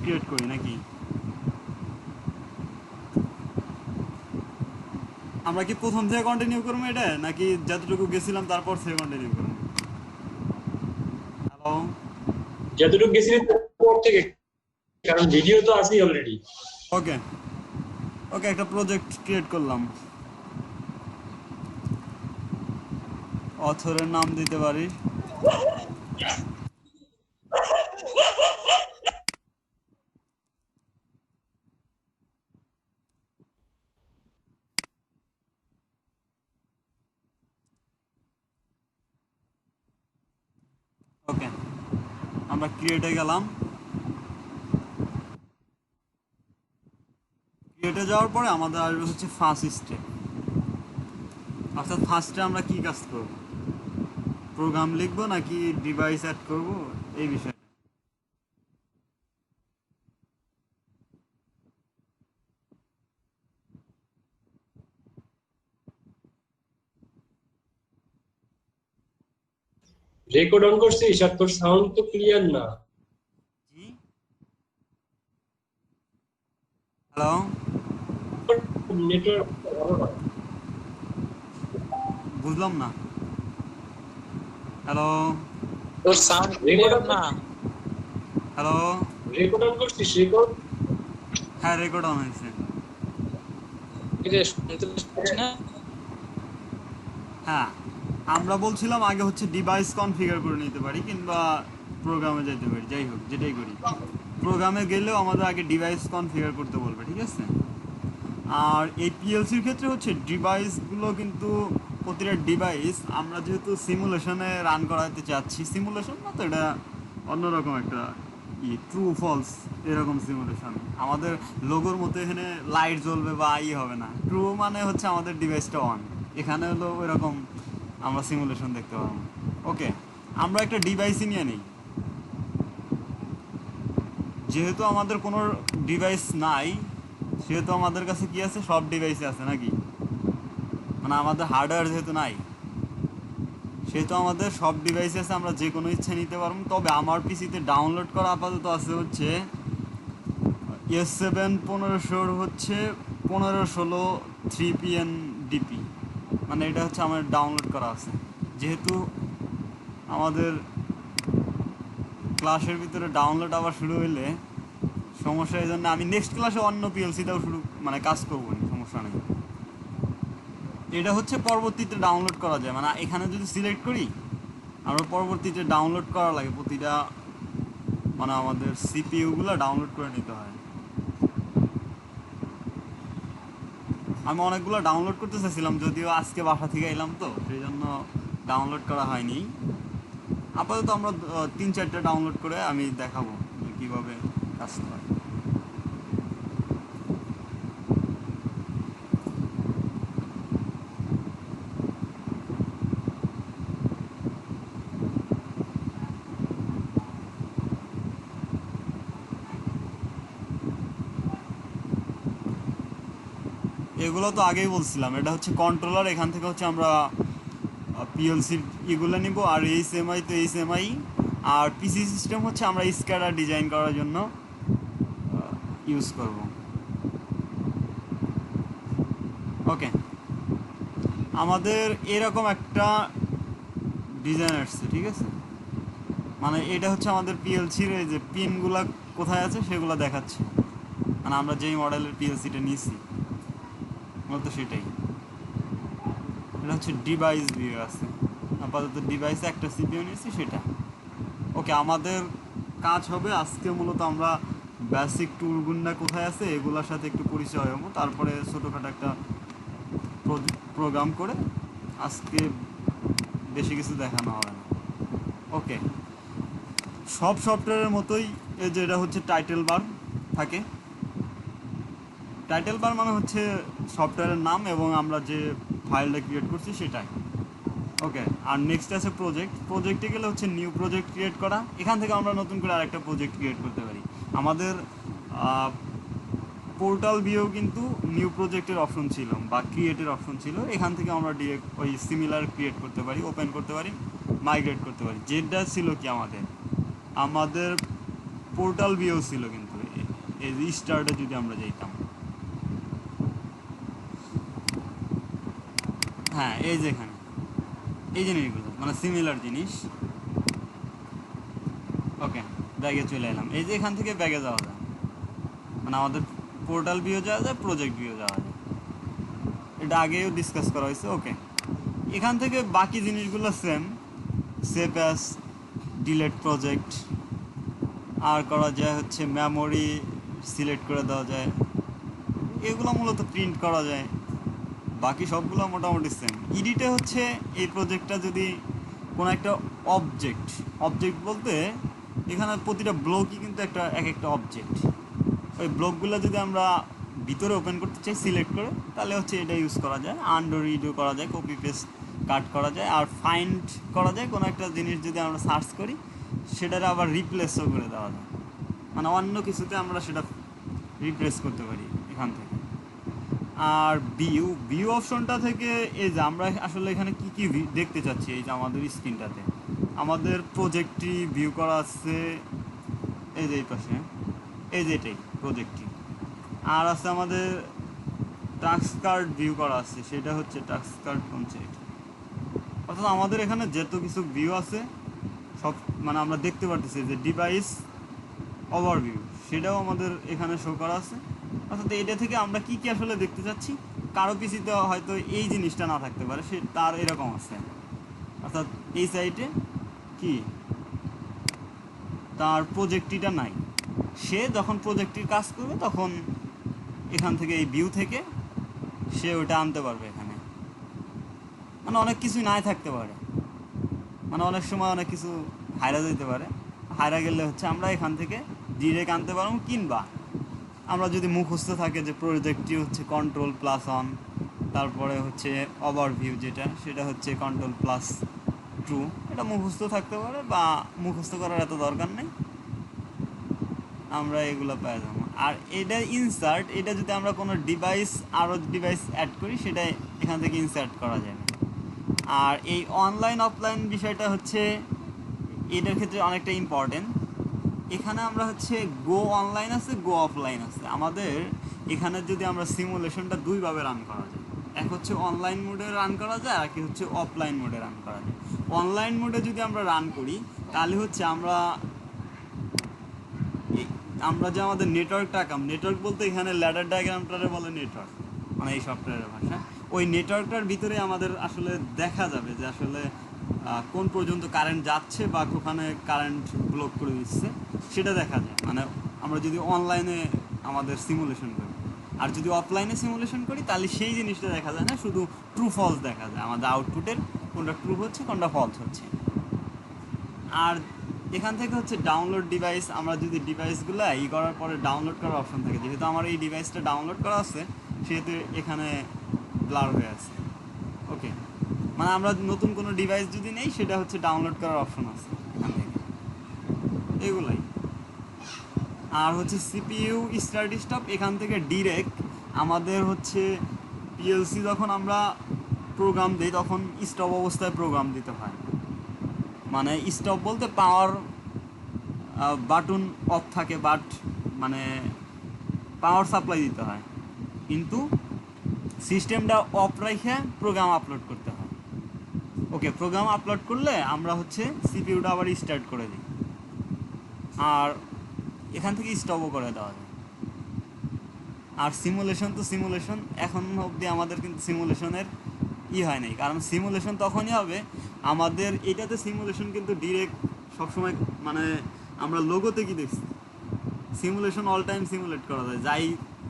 Create করি নাকি? আমরা কি প্রথম থেকে কন্টিনিউ করবো এটা, নাকি যতটুকু গেছিলাম তারপর থেকে কন্টিনিউ করবো? হ্যালো? যতটুকু গেছিলি পর থেকে, কারণ ভিডিও তো আছেই অলরেডি। ওকে, ওকে, একটা প্রজেক্ট ক্রিয়েট করলাম। অথরের নাম দিতে পারি। ওকে, আমরা ক্রিয়েটে গেলাম। ক্রিয়েটে যাওয়ার পরে আমাদের আসবে হচ্ছে ফার্স্ট স্টেপ। অর্থাৎ ফার্স্টে আমরা কি কাজ করব, প্রোগ্রাম লিখবো নাকি ডিভাইস অ্যাড করব, এই বিষয়ে। রেকর্ড অন করছিস আর তোর সাউন্ড তো ক্লিয়ার না। জি, হ্যালো? নেটওয়ার্ক ভালো না। বুঝলাম না। হ্যালো? তোর সাউন্ড রেকর্ড ক্লিয়ার অন না। হ্যালো? রেকর্ড অন করছিস রেকর্ড? হ্যাঁ, রেকর্ড অন হয়েছে। কি রে, শুনতে পাচ্ছিস না? হ্যাঁ, আমরা বলছিলাম আগে হচ্ছে ডিভাইস কনফিগার করে নিতে পারি, কিংবা প্রোগ্রামে যেতে পারি, যাই হোক যেটাই করি। প্রোগ্রামে গেলেও আমাদের আগে ডিভাইস কনফিগার করতে বলবে, ঠিক আছে? আর এই পিএলসির ক্ষেত্রে হচ্ছে ডিভাইসগুলো কিন্তু, প্রতিটা ডিভাইস আমরা যেহেতু সিমুলেশনে রান করাতে চাচ্ছি, সিমুলেশন না তো এটা অন্যরকম একটা ট্রু ফলস এরকম সিমুলেশন। আমাদের লোগোর মতো এখানে লাইট জ্বলবে বা হবে না, ট্রু মানে হচ্ছে আমাদের ডিভাইসটা অন। এখানে হলো এরকম আমরা সিমুলেশন দেখতে পাবো। ওকে, আমরা একটা ডিভাইসই নিয়ে নিই। যেহেতু আমাদের কোনো ডিভাইস নাই, সেহেতু আমাদের কাছে কি আছে, সব ডিভাইসে আছে নাকি, মানে আমাদের হার্ডওয়্যার যেহেতু নাই, সেহেতু আমাদের সব ডিভাইসে আছে, আমরা যে কোনো ইচ্ছে নিতে পারবো। তবে আমার পিসিতে ডাউনলোড করা আপাতত আছে হচ্ছে S7 1500 হচ্ছে 1516 3PN ডিপি, মানে এটা হচ্ছে আমার ডাউনলোড করা আছে। যেহেতু আমাদের ক্লাসের ভিতরে ডাউনলোড আবার শুরু হইলে সমস্যা, এই জন্য আমি নেক্সট ক্লাসে অন্য পিএলসিটাও শুরু মানে কাজ করবো না, সমস্যা নেই। এটা হচ্ছে পরবর্তীতে ডাউনলোড করা যায়, মানে এখানে যদি সিলেক্ট করি, আমরা পরবর্তীতে ডাউনলোড করা লাগে প্রতিটা, মানে আমাদের সিপিইউগুলো ডাউনলোড করে নিতে হয়। আমি অনেকগুলো ডাউনলোড করতে চাইছিলাম, যদিও আজকে বাসা থেকে এলাম তো সেই জন্য ডাউনলোড করা হয়নি। আপাতত আমরা 3-4টা ডাউনলোড করে আমি দেখাবো যে কীভাবে কাজ করে। এগুলো তো আগেই বলছিলাম, এটা হচ্ছে কন্ট্রোলার। এখান থেকে হচ্ছে আমরা পিএলসির এগুলো নিব, আর এইচএমআই তো এইচএমআই। আর পিসি সিস্টেম হচ্ছে আমরা স্ক্যাডা ডিজাইন করার জন্য ইউজ করব। ওকে, আমাদের এরকম একটা ডিজাইন আসছে, ঠিক আছে? মানে এটা হচ্ছে আমাদের পিএলসির এই যে পিনগুলা কোথায় আছে সেগুলো দেখাচ্ছে, মানে আমরা যেই মডেলের পিএলসিটা নিয়েছি মূলত সেটাই। এটা হচ্ছে ডিভাইস ভিউ আছে, আপাতত ডিভাইসে একটা সিপিইউ নিয়েছি সেটা। ওকে, আমাদের কাজ হবে আজকে মূলত আমরা বেসিক টুলগুলা কোথায় আছে এগুলোর সাথে একটু পরিচয় হবো, তারপরে ছোটোখাটো একটা প্রোগ্রাম করে আজকে বেশি কিছু দেখানো হবে না। ওকে, সব সফটওয়্যারের মতোই এই যে এটা হচ্ছে টাইটেল বার থাকে। টাইটেল বার মানে হচ্ছে সফটওয়্যারের নাম এবং আমরা যে ফাইলটা ক্রিয়েট করছি সেটাই। ওকে, আর নেক্সট আছে প্রজেক্ট। প্রজেক্টে গেলে হচ্ছে নিউ প্রজেক্ট ক্রিয়েট করা। এখান থেকে আমরা নতুন করে আরেকটা প্রজেক্ট ক্রিয়েট করতে পারি। আমাদের পোর্টাল ভিউ কিন্তু নিউ প্রজেক্টের অপশন ছিল বা ক্রিয়েটের অপশন ছিল, এখান থেকে আমরা ডিরেক্ট ওই সিমিলার ক্রিয়েট করতে পারি, ওপেন করতে পারি, মাইগ্রেট করতে পারি। যেটা ছিল কি আমাদের আমাদের পোর্টাল ভিউ ছিল, কিন্তু এই যে স্টার্টে যদি আমরা যাইতাম, হ্যাঁ এই যে এখানে এই জিনিসগুলো মানে সিমিলার জিনিস। ওকে, ব্যাগে চলে এলাম। এই যে এখান থেকে ব্যাগে যাওয়া যায়, মানে আমাদের পোর্টাল ভিউ যাওয়া যায়, প্রজেক্ট ভিউ যাওয়া যায়। এটা আগেও ডিসকাস করা হয়েছে। ওকে, এখান থেকে বাকি জিনিসগুলো সেভ অ্যাজ, ডিলেট প্রজেক্ট, আর করা যায় হচ্ছে মেমোরি সিলেক্ট করে দেওয়া যায়, এগুলো মূলত প্রিন্ট করা যায়। বাকি সবগুলো মোটামুটি সেম। ইডিটে হচ্ছে এই প্রজেক্টটা যদি কোনো একটা অবজেক্ট বলতে এখানে প্রতিটা ব্লকই কিন্তু এক একটা অবজেক্ট। ওই ব্লকগুলো যদি আমরা ভিতরে ওপেন করতে চাই সিলেক্ট করে, তাহলে হচ্ছে এটা ইউজ করা যায়। আন্ডু রিডু করা যায়, কপি পেস্ট কাট করা যায়, আর ফাইন্ড করা যায়। কোনো একটা জিনিস যদি আমরা সার্চ করি সেটার আবার রিপ্লেসও করে দেওয়া যায়, মানে অন্য কিছুতে আমরা সেটা রিপ্লেস করতে পারি এখান থেকে। আর ভিউ অপশনটা থেকে এই যে আমরা আসলে এখানে কি কি দেখতে চাচ্ছি, এই যে আমাদের স্ক্রিনটাতে আমাদের প্রজেক্টটি ভিউ করা আছে, এই যে এই পাশে, এই যে এটাই প্রজেক্টটি। আর আছে আমাদের টাস্ক কার্ড ভিউ করা আছে, সেটা হচ্ছে টাস্ক কার্ড কনসেপ্ট। অর্থাৎ আমাদের এখানে যত কিছু ভিউ আছে সব মানে আমরা দেখতে পারতেছি যে ডিভাইস ওভারভিউ, সেটাও আমাদের এখানে শো করা আছে। অর্থাৎ এটা থেকে আমরা কি কি আসলে দেখতে চাচ্ছি, কারো পিসিতে হয়তো এই জিনিসটা না থাকতে পারে, সে তার এরকম আছে। অর্থাৎ এই সাইটে কি তার প্রজেক্টটিটা নাই, সে যখন প্রজেক্টটির কাজ করবে তখন এখান থেকে এই ভিউ থেকে সে ওটা আনতে পারবে এখানে। মানে অনেক কিছুই নাই থাকতে পারে, মানে অনেক সময় অনেক কিছু হাইরা যেতে পারে। হাইরা গেলে হচ্ছে আমরা এখান থেকে ডিরেক্ট আনতে পারবো, কিংবা আমরা যদি মুখস্থ থাকে যে প্রজেক্টটি হচ্ছে Ctrl+1, তারপরে হচ্ছে ওভারভিউ যেটা, সেটা হচ্ছে Ctrl+2, এটা মুখস্থ থাকতে পারে বা মুখস্থ করার এত দরকার নেই, আমরা এগুলো পেয়ে যাবো। আর এটা ইনসার্ট, এটা যদি আমরা কোনো আরও ডিভাইস অ্যাড করি সেটা এখান থেকে ইনসার্ট করা যাবে। আর এই অনলাইন অফলাইন বিষয়টা হচ্ছে এটার ক্ষেত্রে অনেকটা ইম্পর্টেন্ট। এখানে আমরা হচ্ছে গো অনলাইন আছে, গো অফলাইন আছে। আমাদের এখানে যদি আমরা সিমুলেশনটা দুইভাবে রান করা যায়, এক হচ্ছে অনলাইন মোডে রান করা যায়, আর কি হচ্ছে অফলাইন মোডে রান করা যায়। অনলাইন মোডে যদি আমরা রান করি তাহলে হচ্ছে আমরা যে আমাদের নেটওয়ার্কটা আঁকাম, নেটওয়ার্ক বলতে এখানে ল্যাডার ডায়াগ্রামটারে বলে নেটওয়ার্ক, মানে এই সফটওয়্যারের ভাষা। ওই নেটওয়ার্কটার ভিতরে আমাদের আসলে দেখা যাবে যে আসলে কোন পর্যন্ত কারেন্ট যাচ্ছে বা ওখানে কারেন্ট ব্লক করে দিচ্ছে সেটা দেখা যায়। মানে আমরা যদি অনলাইনে আমাদের সিমুলেশন করি, আর যদি অফলাইনে সিমুলেশন করি তাহলে সেই জিনিসটা দেখা যায় না, শুধু ট্রু ফলস দেখা যায়, আমাদের আউটপুটের কোনটা ট্রু হচ্ছে কোনটা ফলস হচ্ছে। আর এখান থেকে হচ্ছে ডাউনলোড ডিভাইস, আমরা যদি ডিভাইসগুলো করার পরে ডাউনলোড করার অপশন থাকে, যেহেতু আমার এই ডিভাইসটা ডাউনলোড করা আছে সেহেতু এখানে ব্লার হয়ে আছে। ওকে, মানে আমরা নতুন কোনো ডিভাইস যদি নেই সেটা হচ্ছে ডাউনলোড করার অপশন আছে এখান থেকে, এগুলাই। আর হচ্ছে সিপিইউ স্টার্ট স্টপ, এখান থেকে ডিরেক্ট আমাদের হচ্ছে পিএলসি যখন আমরা প্রোগ্রাম দিই তখন স্টপ অবস্থায় প্রোগ্রাম দিতে হয়। মানে স্টপ বলতে পাওয়ার বাটন অফ থাকে, বাট মানে পাওয়ার সাপ্লাই দিতে হয়, কিন্তু সিস্টেমটা অফ রেখে প্রোগ্রাম আপলোড করতে হয়। ওকে, প্রোগ্রাম আপলোড করলে আমরা হচ্ছে সিপিইউটা আবার স্টার্ট করে দিই, আর এখান থেকে স্টপও করে দেওয়া যায়। আর সিমুলেশন তো সিমুলেশন, এখন অবধি আমাদের কিন্তু সিমুলেশনের হয় নাই, কারণ সিমুলেশন তখনই হবে আমাদের এটাতে সিমুলেশন কিন্তু ডিরেক্ট সবসময়, মানে আমরা লোগোতে কি দেখছি সিমুলেশন অল টাইম সিমুলেট করা যায়, যাই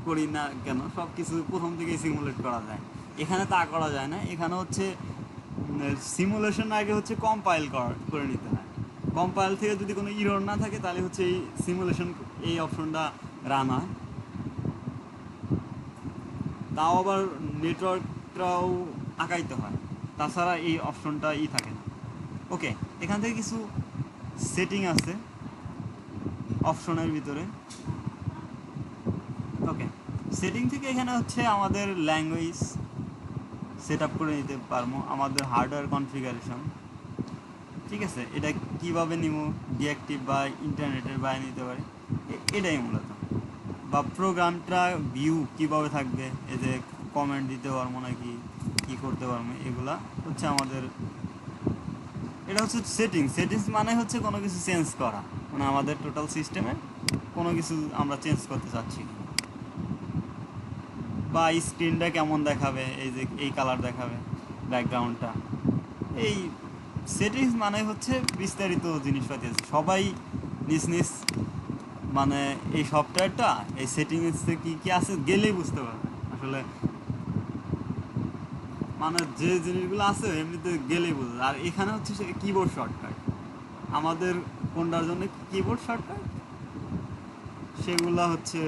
করি না কেন সব কিছু প্রথম থেকেই সিমুলেট করা যায়। এখানে তা করা যায় না, এখানে হচ্ছে সিমুলেশন আগে হচ্ছে কম্পাইল করে নিতে হয়। কম্পাইল থেকে যদি কোনো ইরর না থাকে তাহলে হচ্ছে এই সিমুলেশন এই অপশনটা রান হয়। তাও আবার নেটওয়ার্কটাও আঁকাইতে হয়, তাছাড়া এই অপশনটা থাকে না। ওকে, এখান থেকে কিছু সেটিং আছে অপশনের ভিতরে। ওকে, সেটিং থেকে এখানে হচ্ছে আমাদের ল্যাঙ্গুয়েজ সেট আপ করে নিতে পারবো, আমাদের হার্ডওয়্যার কনফিগারেশন, ঠিক আছে, এটা কীভাবে নিব, ডিঅ্যাক্টিভ বা ইন্টারনেটের বাইরে নিতে পারি, এটাই মূলত। বা প্রোগ্রামটা ভিউ কিভাবে থাকবে, এই যে কমেন্ট দিতে পারবো নাকি, কি করতে পারবো, এগুলা হচ্ছে আমাদের, এটা হচ্ছে সেটিংস মানে হচ্ছে কোনো কিছু চেঞ্জ করা, মানে আমাদের টোটাল সিস্টেমে কোনো কিছু আমরা চেঞ্জ করতে চাচ্ছি, বা স্ক্রিনটা কেমন দেখাবে, এই যে এই কালার দেখাবে ব্যাকগ্রাউন্ডটা, এই সেটিংস মানে হচ্ছে বিস্তারিত জিনিসপাতি আছে, সবাই নিজ নিজ মানে এই সফটওয়্যারটা এই সেটিংসে কী কী আছে গেলেই বুঝতে পারবে আসলে, মানে যে জিনিসগুলো আছে এমনিতে গেলেই বুঝবে। আর এখানে হচ্ছে সে কিবোর্ড শর্টকাট, আমাদের কোনটার জন্য কিবোর্ড শর্টকাট, সেগুলো হচ্ছে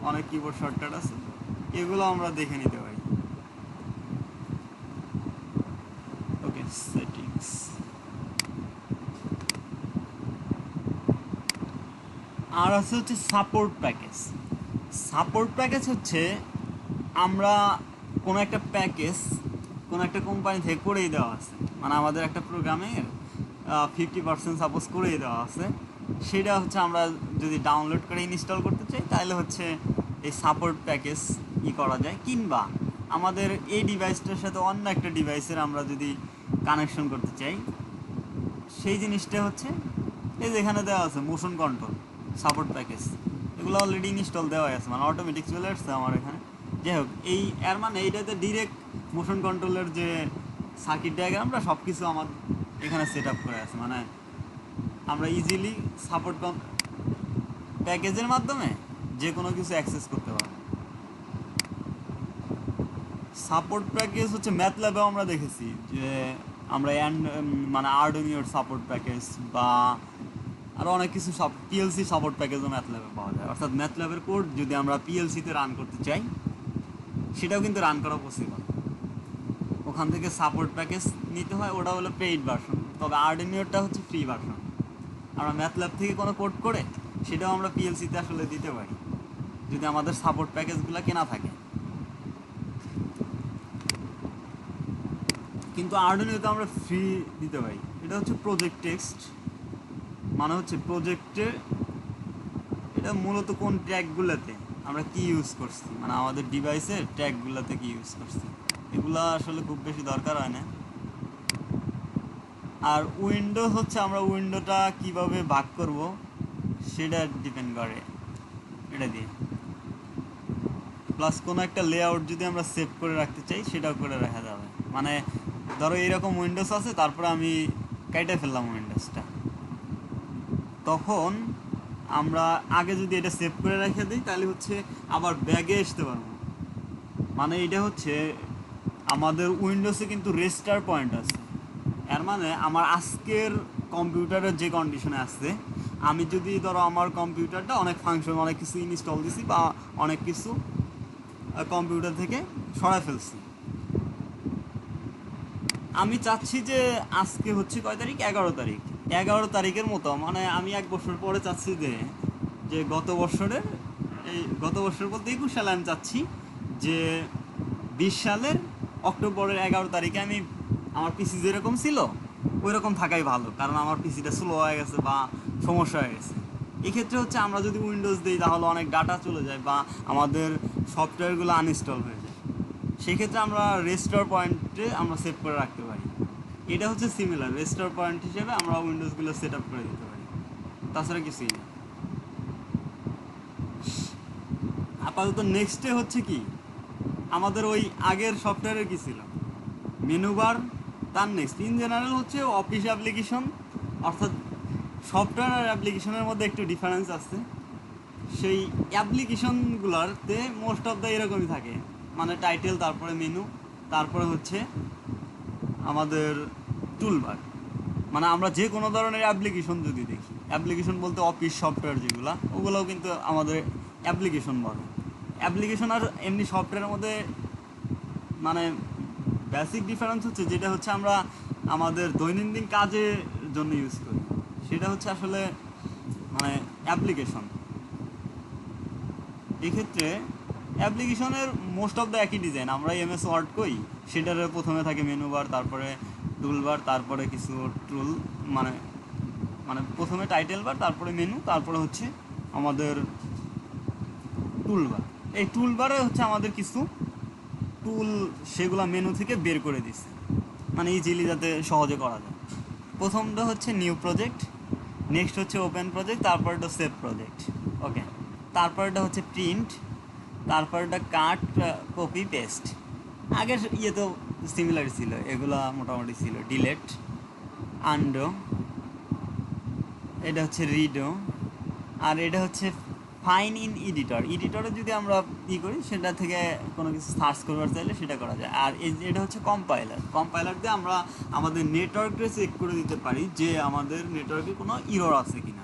অনেক কিবোর্ড শর্টকাট আছে, এগুলো আমরা দেখে নিতে পারি। ওকে, সেটিংস। আর আছে হচ্ছে সাপোর্ট প্যাকেজ। সাপোর্ট প্যাকেজ হচ্ছে আমরা কোনো একটা প্যাকেজ কোনো একটা কোম্পানি থেকে করেই দেওয়া আছে, মানে আমাদের একটা প্রোগ্রামের 50% সাপোজ করেই দেওয়া আছে, সেটা হচ্ছে আমরা যদি ডাউনলোড করে ইনস্টল করতে চাই তাহলে হচ্ছে এই সাপোর্ট প্যাকেজ করা যায়, কিংবা আমাদের এই ডিভাইসটার সাথে অন্য একটা ডিভাইসের আমরা যদি কানেকশন করতে চাই, সেই জিনিসটা হচ্ছে এই যে এখানে দেওয়া আছে মোশন কন্ট্রোল সাপোর্ট প্যাকেজ, এগুলো অলরেডি ইনস্টল দেওয়া আছে, মানে অটোমেটিক চলে আসছে আমার এখানে। যাই হোক, এই এর মানে এইটাতে ডিরেক্ট মোশন কন্ট্রোলের যে সার্কিট ডায়াগ্রামটা সব কিছু আমার এখানে সেট আপ করে আছে, মানে আমরা ইজিলি সাপোর্ট প্যাকেজের মাধ্যমে যে কোনো কিছু অ্যাক্সেস করতে পারবো। সাপোর্ট প্যাকেজ হচ্ছে ম্যাথল্যাবেও আমরা দেখেছি যে আমরা মানে আর্ডুইনোর সাপোর্ট প্যাকেজ বা আরও অনেক কিছু সব পিএলসি সাপোর্ট প্যাকেজও ম্যাথল্যাবে পাওয়া যায়, অর্থাৎ ম্যাথল্যাবের কোড যদি আমরা পিএলসিতে রান করতে চাই সেটাও কিন্তু রান করা পসিবল। ওখান থেকে সাপোর্ট প্যাকেজ নিতে হয়, ওটা হলো পেইড ভার্সন, তবে আর্ডুইনোটা হচ্ছে ফ্রি ভার্সন। আমরা ম্যাথল্যাব থেকে কোনো কোড করে সেটাও আমরা পিএলসিতে আসলে দিতে পারি যদি আমাদের সাপোর্ট প্যাকেজগুলো কেনা থাকে। কিন্তু আর্ডুইনোতে আমরা ফ্রি দিতে পারি। এটা হচ্ছে প্রজেক্ট টেক্সট, মানে হচ্ছে প্রজেক্টে এটা মূলত কোন ট্র্যাকগুলোতে আমরা কি ইউজ করছি, মানে আমাদের ডিভাইসের ট্র্যাকগুলোতে কি ইউজ করছি, এগুলো আসলে খুব বেশি দরকার হয় না। আর উইন্ডো হচ্ছে আমরা উইন্ডোটা কিভাবে ভাগ করব সেটা ডিপেন্ড করে এটা দিয়ে, প্লাস কোনো একটা লেআউট যদি আমরা সেভ করে রাখতে চাই সেটাও করে রাখা যাবে। মানে ধরো এইরকম উইন্ডোজ আছে, তারপরে আমি কেটে ফেললাম উইন্ডোজটা, তখন আমরা আগে যদি এটা সেভ করে রেখে দিই তাহলে হচ্ছে আবার ব্যাগে আসতে পারবো। মানে এটা হচ্ছে আমাদের উইন্ডোজে কিন্তু রেস্টার পয়েন্ট আছে, এর মানে আমার আজকের কম্পিউটারের যে কন্ডিশনে আছে, আমি যদি ধরো আমার কম্পিউটারটা অনেক ফাংশন অনেক কিছু ইনস্টল দিছি বা অনেক কিছু কম্পিউটার থেকে সরাই ফেলছি, আমি চাচ্ছি যে আজকে হচ্ছে কয় তারিখ, 11 তারিখ, 11 তারিখের মতো, মানে আমি 1 বছর পরে চাচ্ছি যে গত বছর বলতে 21 সালে আমি চাচ্ছি যে 20 সালের অক্টোবরের 11 তারিখে আমি আমার পিসি যেরকম ছিল ওই রকম থাকাই ভালো, কারণ আমার পিসিটা স্লো হয়ে গেছে বা সমস্যা হয়ে গেছে। এক্ষেত্রে হচ্ছে আমরা যদি উইন্ডোজ দিই তাহলে অনেক ডাটা চলে যায় বা আমাদের সফটওয়্যারগুলো আনইনস্টল হয়ে যায়, সেই ক্ষেত্রে আমরা রেস্টোর পয়েন্টে আমরা সেভ করে রাখতে পারি। এটা হচ্ছে সিমিলার রেস্টোর পয়েন্ট হিসেবে আমরা উইন্ডোজগুলো সেট আপ করে দিতে পারি, তাছাড়া কিছুই না। আপাতত নেক্সটে হচ্ছে কি, আমাদের ওই আগের সফটওয়্যারের কী ছিল মেনু বার, তার নেক্সট ইন জেনারেল হচ্ছে অফিস অ্যাপ্লিকেশন, অর্থাৎ সফটওয়্যার আর অ্যাপ্লিকেশনের মধ্যে একটু ডিফারেন্স আছে। সেই অ্যাপ্লিকেশনগুলোতে মোস্ট অফ দ্য এরকমই থাকে, মানে টাইটেল, তারপরে মেনু, তারপরে হচ্ছে আমাদের টুলবার। মানে আমরা যে কোনো ধরনের অ্যাপ্লিকেশন যদি দেখি, অ্যাপ্লিকেশন বলতে অফিস সফটওয়্যার যেগুলো, ওগুলোও কিন্তু আমাদের অ্যাপ্লিকেশন বলে। অ্যাপ্লিকেশন আর এমনি সফটওয়্যারের মধ্যে মানে বেসিক ডিফারেন্স হচ্ছে যেটা হচ্ছে আমরা আমাদের দৈনন্দিন কাজের জন্য ইউজ করি, সেটা হচ্ছে আসলে মানে অ্যাপ্লিকেশন। এক্ষেত্রে অ্যাপ্লিকেশনের মোস্ট অফ দ্য একই ডিজাইন, আমরা এমএস ওয়ার্ড করি, সেটার প্রথমে থাকে মেনু বার, তারপরে টুল বার, তারপরে কিছু টুল, মানে মানে প্রথমে টাইটেল বার, তারপরে মেনু, তারপরে হচ্ছে আমাদের টুলবার। এই টুলবারে হচ্ছে আমাদের কিছু টুল সেগুলো মেনু থেকে বের করে দিচ্ছে, মানে ইজিলি যাতে সহজে করা যায়। প্রথমটা হচ্ছে নিউ প্রজেক্ট, নেক্সট হচ্ছে ওপেন প্রজেক্ট, তারপরটা সেভ প্রজেক্ট। ওকে, তারপরটা হচ্ছে প্রিন্ট, তারপরটা কাট, কপি, পেস্ট। আগের ইয়ে তো সিমিলার ছিল, এগুলা মোটামুটি ছিল। ডিলেট, আন্ডো, এটা হচ্ছে রিডো, আর এটা হচ্ছে ফাইন ইন এডিটর। এডিটরে যদি আমরা ই করি সেটা থেকে কোনো কিছু সার্চ করবার চাইলে সেটা করা যায়। আর এটা হচ্ছে কম্পাইলার। কম্পাইলার দিয়ে আমরা আমাদের নেটওয়ার্কটা চেক করে দিতে পারি যে আমাদের নেটওয়ার্কে কোনো ইরর আছে কিনা।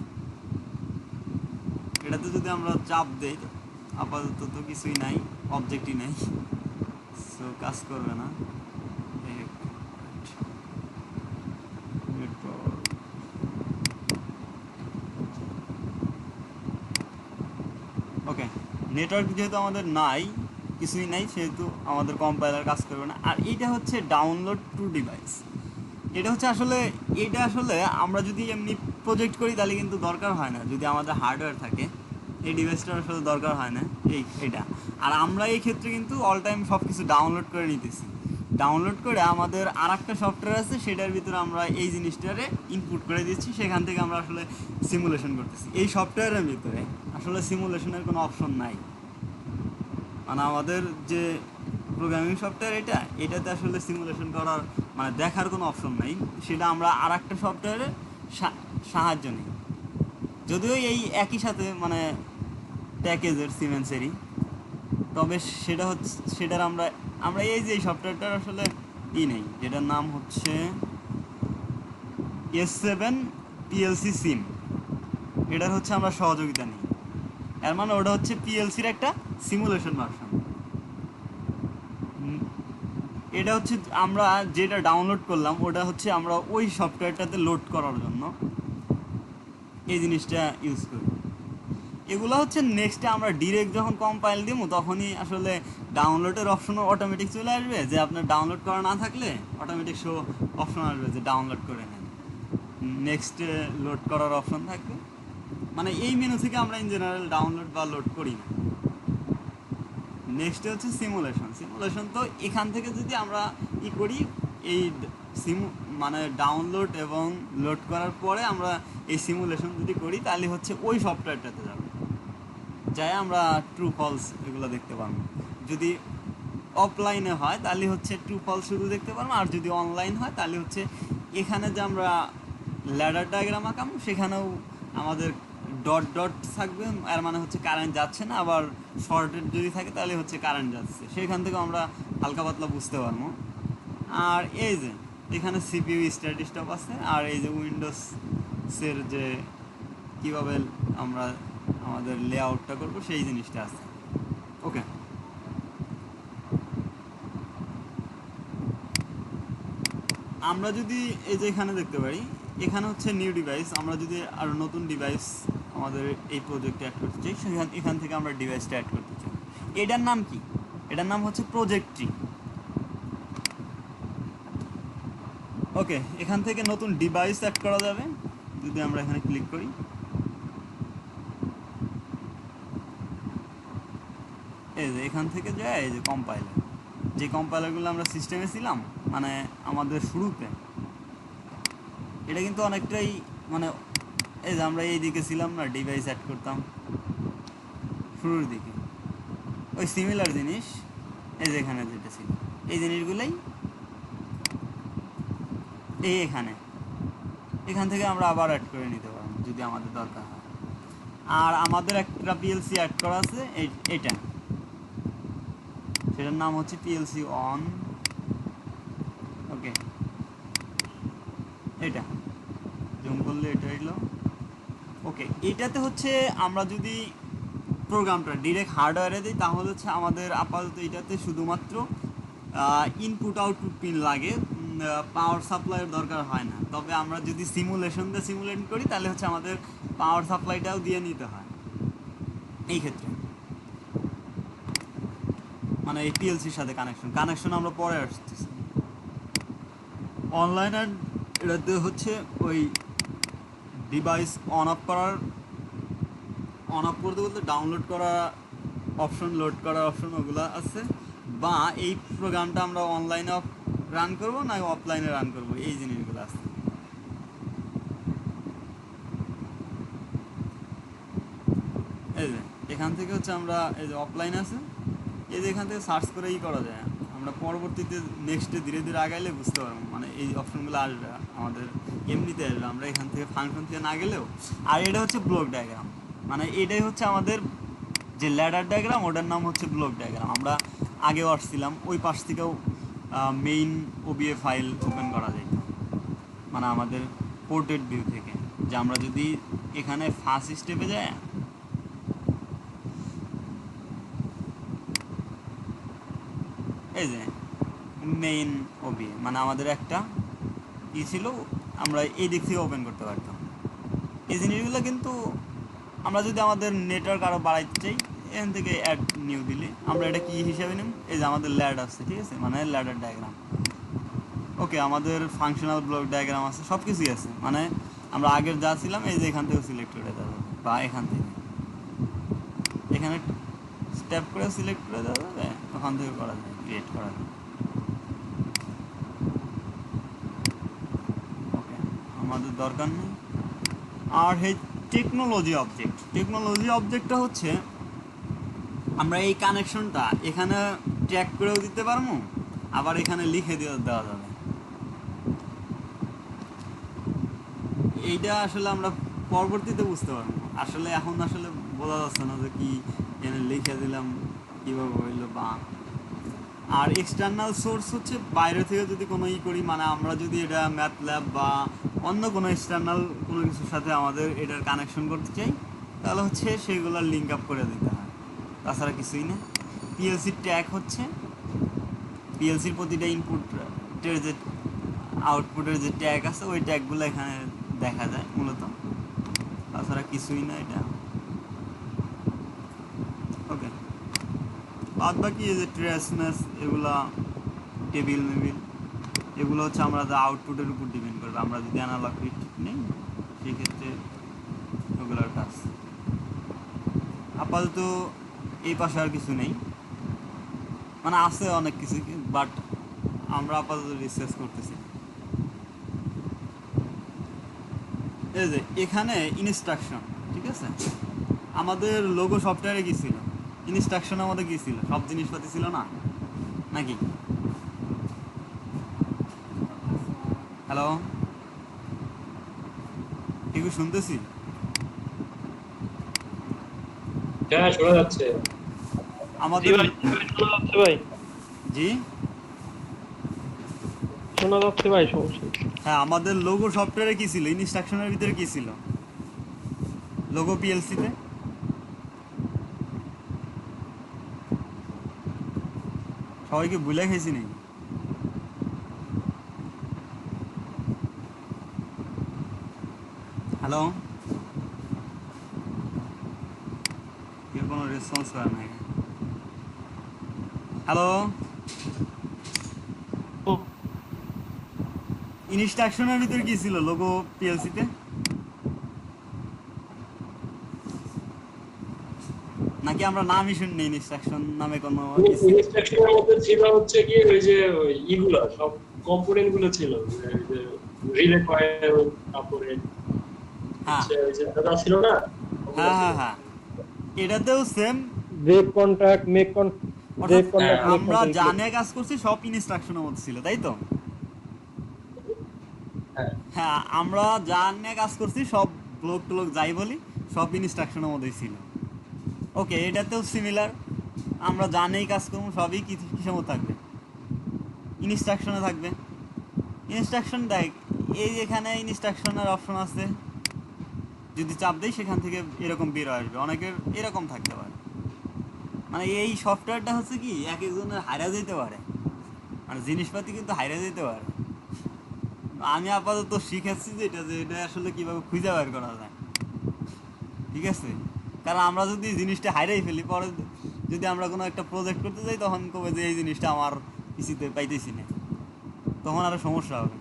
এটাতে যদি আমরা চাপ দেই, আপাতত তো কিছুই নাই, অবজেক্টই নাই, সো কাজ করবে না। ওকে, নেটওয়ার্ক যেহেতু আমাদের নাই, কিছুই নাই, সেহেতু আমাদের কম্পাইলার কাজ করবে না। আর এইটা হচ্ছে ডাউনলোড টু ডিভাইস। এটা আসলে আমরা যদি এমনি প্রজেক্ট করি তাহলে কিন্তু দরকার হয় না, যদি আমাদের হার্ডওয়্যার থাকে এই ডিভাইসটার আসলে দরকার হয় না এটা। আর আমরা এই ক্ষেত্রে কিন্তু অল টাইম সব কিছু ডাউনলোড করে নিতেছি। ডাউনলোড করে আমাদের আর একটা সফটওয়্যার আছে, সেটার ভিতরে আমরা এই জিনিসটারে ইনপুট করে দিচ্ছি, সেখান থেকে আমরা আসলে সিমুলেশন করতেছি। এই সফটওয়্যারের ভিতরে আসলে সিমুলেশনের কোনো অপশন নাই। মানে আমাদের যে প্রোগ্রামিং সফটওয়্যার এটাতে আসলে সিমুলেশন করার মানে দেখার কোনো অপশন নাই, সেটা আমরা আর একটা সফটওয়্যারের সাহায্য নিই। যদিও এই একই সাথে মানে প্যাকেজের সিমেন্সেরই, তবে সেটার আমরা এই যে সফটওয়্যারটার আসলে নেই, যেটার নাম হচ্ছে S7 PLC সিম। এটার হচ্ছে আমরা সহযোগিতা নিই। এর মানে ওটা হচ্ছে পিএলসির একটা সিমুলেশন ভার্সন। এটা হচ্ছে আমরা যেটা ডাউনলোড করলাম, ওটা হচ্ছে আমরা ওই সফটওয়্যারটাতে লোড করার জন্য এই জিনিসটা ইউজ করি। এগুলো হচ্ছে নেক্সটে আমরা ডিরেক্ট যখন কম্পাইল দিব তখনই আসলে ডাউনলোডের অপশনও অটোমেটিক চলে আসবে, যে আপনার ডাউনলোড করা না থাকলে অটোমেটিক শো অপশন আসবে যে ডাউনলোড করে নেন। নেক্সটে লোড করার অপশন থাকবে। মানে এই মেনু থেকে আমরা ইন জেনারেল ডাউনলোড বা লোড করি না। নেক্সট হচ্ছে সিমুলেশন তো এখান থেকে যদি আমরা করি, এই মানে ডাউনলোড এবং লোড করার পরে আমরা এই সিমুলেশন যদি করি তাহলে হচ্ছে ওই সফটওয়্যারটাতে যাবে, যাই আমরা ট্রু ফলস এগুলো দেখতে পারবো। যদি অফলাইনে হয় তাহলে হচ্ছে ট্রু ফলস শুধু দেখতে পারবো, আর যদি অনলাইন হয় তাহলে হচ্ছে এখানে যে আমরা ল্যাডার ডায়াগ্রাম আঁকাম সেখানেও আমাদের ডট ডট থাকবে, আর মানে হচ্ছে কারেন্ট যাচ্ছে না। আবার শর্টেড যদি থাকে তাহলে হচ্ছে কারেন্ট যাচ্ছে, সেখান থেকে আমরা হালকা পাতলা বুঝতে পারবো। আর এই যে এখানে সিপিইউ স্ট্যাটিস্টপ আছে, আর এই যে উইন্ডোজের যে কীভাবে আমরা আমাদের লেআউটটা করবো সেই জিনিসটা আছে। ওকে, আমরা যদি এই যে এখানে দেখতে পারি, এখানে হচ্ছে নিউ ডিভাইস। আমরা যদি আরও নতুন ডিভাইস আমাদের এই প্রজেক্টে অ্যাড করতে চাই, এখান থেকে আমরা ডিভাইসটা অ্যাড করতে চাই। এটার নাম কি? এটার নাম হচ্ছে প্রজেক্ট ট্রি। ওকে, এখান থেকে নতুন ডিভাইস অ্যাড করা যাবে যদি আমরা এখানে ক্লিক করি। এই যে এখান থেকে যায় এই যে কম্পাইলার, যে কম্পাইলারগুলো আমরা সিস্টেমে ছিলাম মানে আমাদের শুরুতে, এটা কিন্তু অনেকটাই মানে এই যে আমরা এই দিকে ছিলাম না, ডিভাইস অ্যাড করতাম শুরুর দিকে, ওই সিমিলার জিনিস এই যে এখানে যেটা ছিল, এই জিনিসগুলোই এখান থেকে আমরা আবার অ্যাড করে নিতে পারবো যদি আমাদের দরকার হয়। আর আমাদের একটা পিএলসি অ্যাড করা আছে এটা, সেটার নাম হচ্ছে পিএলসি অন। ওকে, এটা জুম করলে এটা এলো। ওকে, এটাতে হচ্ছে আমরা যদি প্রোগ্রামটা ডিরেক্ট হার্ডওয়্যারে দিই তাহলে হচ্ছে আমাদের আপাতত এটাতে শুধুমাত্র ইনপুট আউটপুট পিন লাগে, পাওয়ার সাপ্লাইয়ের দরকার হয় না। তবে আমরা যদি সিমুলেশন দিয়ে সিমুলেট করি তাহলে হচ্ছে আমাদের পাওয়ার সাপ্লাইটাও দিয়ে নিতে হয় এই ক্ষেত্রে, মানে এই পিএলসির সাথে কানেকশন আমরা পরে আসতেছি। অনলাইন আর এটাতে হচ্ছে ওই ডিভাইস অন অফ করতে বলতে ডাউনলোড করা অপশন লোড করার অপশন ওগুলো আছে, বা এই প্রোগ্রামটা আমরা অনলাইনে রান করব না অফলাইনে রান করব, এই জিনিসগুলো আছে। এই যে এখান থেকে হচ্ছে আমরা এই যে অফলাইন আছে, এই যে এখান থেকে সার্চ করেই করা যায়। আমরা পরবর্তীতে নেক্সটে ধীরে ধীরে আগাইলে বুঝতে পারবো, মানে এই অপশনগুলো আসবে আমাদের এমনিতে আসবে, আমরা এখান থেকে ফাংশন থেকে না গেলেও। আর এটা হচ্ছে ব্লক ডায়াগ্রাম, মানে এটাই হচ্ছে আমাদের যে ল্যাডার ডায়াগ্রাম, ওটার নাম হচ্ছে ব্লক ডায়াগ্রাম। আমরা আগেও আসছিলাম, ওই পাশ থেকেও মেইন ওবিএ ফাইল ওপেন করা যায়, মানে আমাদের পোর্ট্রেট ভিউ থেকে। যে আমরা যদি এখানে ফার্স্ট স্টেপে যাই, এই যে মেইন ওবিএ, মানে আমাদের একটা কি ছিল, আমরা এই দিক থেকে ওপেন করতে পারতাম। এই জিনিসগুলো কিন্তু আমরা যদি আমাদের নেটওয়ার্ক আরও বাড়াইতে চাই, এখান থেকে অ্যাড নিউ দিলে আমরা এটা কি হিসাবে নিব, এই যে আমাদের ল্যাড আছে, ঠিক আছে, মানে ল্যাডার ডায়াগ্রাম। ওকে, আমাদের ফাংশনাল ব্লক ডায়াগ্রাম আছে, সব কিছুই আছে, মানে আমরা আগের যা ছিলাম এই যে এখান থেকে সিলেক্ট করে দেওয়া যাবে, বা এখান থেকে এখানে স্টেপ করে সিলেক্ট করে দেওয়া যাবে, ওখান থেকে করা যায়, ক্রিয়েট করা যায়। ওকে, আমাদের দরকার নেই। আর এই টেকনোলজি অবজেক্টটা হচ্ছে আমরা এই কানেকশনটা এখানে ট্র্যাক করেও দিতে পারবো, আবার এখানে লিখে দেওয়া যাবে। এইটা আসলে আমরা পরবর্তীতে বুঝতে পারবো, আসলে এখন আসলে বোঝা যাচ্ছে না যে কি এখানে লিখে দিলাম কীভাবে হইলো। বা আর এক্সটার্নাল সোর্স হচ্ছে বাইরে থেকে যদি কোনো করি, মানে আমরা যদি এটা ম্যাথল্যাব বা অন্য কোনো এক্সটার্নাল কোনো কিছুর সাথে আমাদের এটার কানেকশন করতে চাই, তাহলে হচ্ছে সেগুলোর লিঙ্ক আপ করে দিতে হয়, তাছাড়া কিছুই না। পিএলসির ট্যাগ হচ্ছে পিএলসির প্রতিটা ইনপুটের যে আউটপুটের যে ট্যাগ আছে, ওই ট্যাগগুলো এখানে দেখা যায় মূলত, তাছাড়া কিছুই না এটা। ওকে, বাদ বাকি এই যে ট্রেসনেস, এগুলা টেবিল মেবিল, এগুলো হচ্ছে আমরা যে আউটপুটের উপর ডিপেন্ড করবে। আমরা যদি অ্যানালগ ঠিক নেই, সেক্ষেত্রে ওগুলোর কাজ। আপাতত এই পাশে আর কিছু নেই, মানে আছে অনেক কিছু, বাট আমরা আপাতত রিসার্চ করতেছি। এই যে এখানে ইনস্ট্রাকশন, ঠিক আছে, আমাদের লোগো সফটওয়্যারে কি ছিল, ইনস্ট্রাকশন আমাদের কি ছিল, সব জিনিসপাতি ছিল না নাকি? হ্যালো, ঠিক শুনতেছি? হ্যাঁ, শোনা যাচ্ছে। আমাদের শোনা যাচ্ছে ভাই, জি শোনা যাচ্ছে ভাই, সমস্যা নেই। হ্যাঁ, আমাদের লোগো সফটওয়্যারে কি ছিল, ইনস্ট্রাকশনের ভিতরে কি ছিল, লোগো পিএলসিতে? সবাইকে ভুলে খেয়েছি নাকি? হ্যালো, কেউ কোনো রেসপন্স করে না। হ্যালো, ইনস্ট্রাকশনের ভিতরে কি ছিল লোগো পিএলসিতে? নাকি আমরা নামই শুনি ইনস্ট্রাকশন নামে কোনো কিছু? ইনস্ট্রাকশনের মধ্যে ছিল হচ্ছে কি ওই যে ইগুলা সব কম্পোনেন্ট গুলো ছিল, ওই যে রিলে কয়েল, তারপরে হ্যাঁ ওই যে দাদা ছিল না, হ্যাঁ হ্যাঁ হ্যাঁ, এটাতেও same. Break contract, break contract, আমরা যা নিয়ে কাজ করছি সব ইনস্ট্রাকশনের মধ্যে ছিল, তাই তো? হ্যাঁ, আমরা যা নিয়ে কাজ করছি সব ব্লক টলক যাই বলি সব ইনস্ট্রাকশনের মধ্যেই ছিল। ওকে, এটাতেও সিমিলার, আমরা যা নিয়েই কাজ করবো সবই কিসের মধ্যে থাকবে, ইনস্ট্রাকশনে থাকবে। ইনস্ট্রাকশন দেখ, এই এখানে ইনস্ট্রাকশনের অপশন আছে, যদি চাপ দেই সেখান থেকে এরকম বের আসবে, অনেকের এরকম থাকতে পারে। মানে এই সফটওয়্যারটা হচ্ছে কি এক একজনের হারা যেতে পারে, মানে জিনিসপাতি কিন্তু হারা যেতে পারে। আমি আপাতত শিখেছি যে এটা আসলে কিভাবে খুঁজে বের করা যায়, ঠিক আছে? কারণ আমরা যদি জিনিসটা হারাই ফেলি, পরে যদি আমরা কোনো একটা প্রজেক্ট করতে যাই, তখন কবে যে এই জিনিসটা আমার কিছুতে পাইতেছি না, তখন আরও সমস্যা হবে।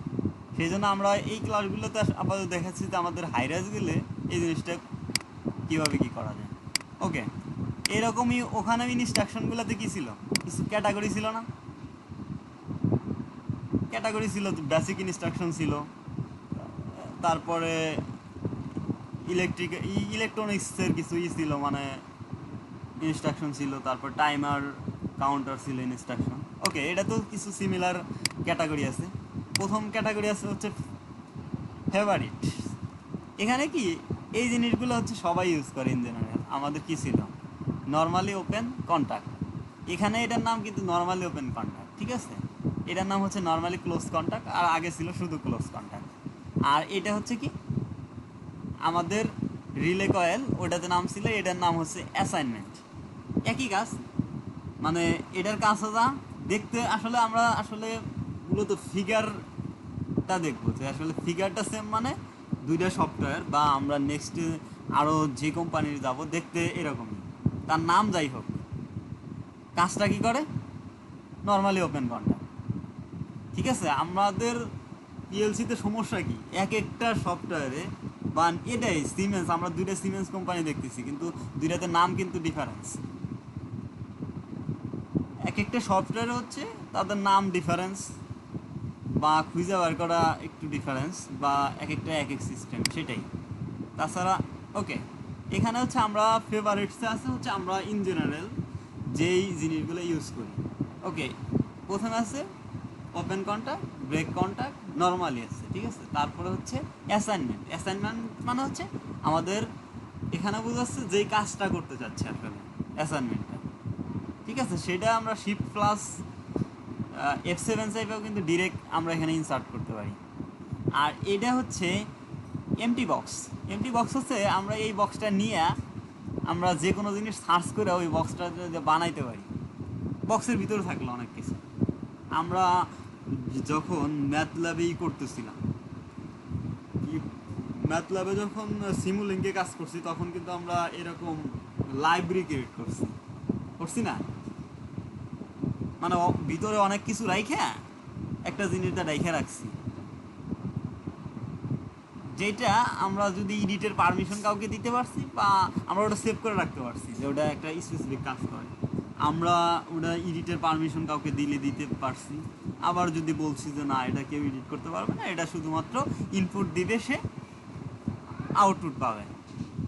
সেই জন্য আমরা এই ক্লাসগুলোতে আপাতত দেখাচ্ছি যে আমাদের হাইরাজ গেলে এই জিনিসটা কীভাবে কী করা যায়। ওকে, এরকমই ওখানে ইনস্ট্রাকশনগুলোতে কি ছিল, কিছু ক্যাটাগরি ছিল না, ক্যাটাগরি ছিল, বেসিক ইনস্ট্রাকশন ছিল, তারপরে ইলেকট্রনিক্সের কিছু ছিল, মানে ইনস্ট্রাকশন ছিল, তারপর টাইমার কাউন্টার ছিল ইনস্ট্রাকশন। ওকে, এটা তো কিছু সিমিলার ক্যাটাগরি আছে। প্রথম ক্যাটাগরি আছে হচ্ছে ফেভারিট। এখানে কি এই জিনিসগুলো হচ্ছে সবাই ইউজ করে ইন জেনারেল। আমাদের কি ছিল, নর্মালি ওপেন কন্ট্যাক্ট। এখানে এটার নাম কিন্তু নর্মালি ওপেন কন্ট্যাক্ট, ঠিক আছে। এটার নাম হচ্ছে নর্মালি ক্লোজ কন্ট্যাক্ট, আর আগে ছিল শুধু ক্লোজ কন্ট্যাক্ট। আর এটা হচ্ছে কি আমাদের রিলে কয়েল, ওটাতে নাম ছিল, এটার নাম হচ্ছে অ্যাসাইনমেন্ট। একই কাজ, মানে এটার কাজ যা দেখতে, আসলে আমরা আসলে মূলত ফিগারটা দেখবো, যে আসলে ফিগারটা সেম, মানে দুইটা সফটওয়্যার বা আমরা নেক্সট আরও যে কোম্পানির যাব দেখতে এরকমই, তার নাম যাই হোক, কাজটা কি করে, নর্মালি ওপেন কন্ট্যাক্ট, ঠিক আছে। আমাদের পিএলসিতে সমস্যা কি, এক একটা সফটওয়্যারে বা এটাই সিমেন্স, আমরা দুইটা সিমেন্স কোম্পানি দেখতেছি, কিন্তু দুইটাতে নাম কিন্তু ডিফারেন্স। এক একটা সফটওয়্যার হচ্ছে তাদের নাম ডিফারেন্স, বা খুঁজে বার করা একটু ডিফারেন্স, বা এক একটা এক এক সিস্টেম, সেটাই। তাছাড়া ওকে, এখানে হচ্ছে আমরা ফেভারিটসে আছে হচ্ছে আমরা ইন জেনারেল যেই জিনিসগুলো ইউজ করি। ওকে, প্রথমে আছে open contact, break contact, normally আছে, ঠিক আছে। তারপরে হচ্ছে অ্যাসাইনমেন্ট। অ্যাসাইনমেন্ট মানে হচ্ছে আমাদের এখানে বোঝাচ্ছে যেই কাজটা করতে চাচ্ছে আসলে অ্যাসাইনমেন্টটা, ঠিক আছে। সেটা আমরা শিফট প্লাস F7 চাইলেও কিন্তু ডিরেক্ট আমরা এখানে ইনসার্ট করতে পারি। আর এটা হচ্ছে এমটি বক্স। এমটি বক্স হচ্ছে আমরা এই বক্সটা নিয়ে আমরা যে কোনো জিনিস সার্চ করে ওই বক্সটা বানাইতে পারি। বক্সের ভিতরে থাকলো অনেক কিছু। আমরা যখন ম্যাথ ল্যাবেই করতেছিলাম, ম্যাথ ল্যাবে যখন সিমুলিংকে কাজ করছি, তখন কিন্তু আমরা এরকম লাইব্রেরি ক্রিয়েট করছি না, মানে ভিতরে অনেক কিছু রাইখা একটা জিনিসটা রাইখা রাখছি, যেটা আমরা যদি এডিটের পারমিশন কাউকে দিতে পারছি, বা আমরা ওটা সেভ করে রাখতে পারছি যে ওটা একটা স্পেসিফিক কাজ করে, আমরা ওটা এডিটের পারমিশন কাউকে দিতে পারছি। আবার যদি বলছি যে না, এটা কেউ এডিট করতে পারবে না, এটা শুধুমাত্র ইনপুট দিবে, সে আউটপুট পাবে।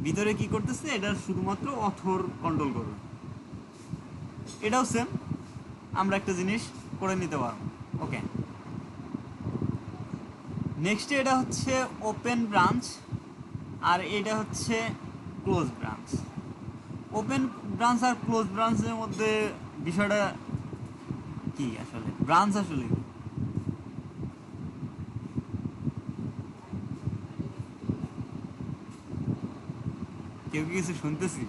ভিতরে কি করতেছে, এটা শুধুমাত্র অথর কন্ট্রোল করবে। এটাও সেম, আমরা একটা জিনিস করে নিতে পারবো। ওকে, নেক্সট এটা হচ্ছে ওপেন ব্রাঞ্চ, আর এটা হচ্ছে ক্লোজ ব্রাঞ্চ। ওপেন ব্রাঞ্চ আর ক্লোজ ব্রাঞ্চের মধ্যে বিষয়টা কি, আসলে ব্রাঞ্চ আসলে কি? কেউ কি কিছু শুনতেছি?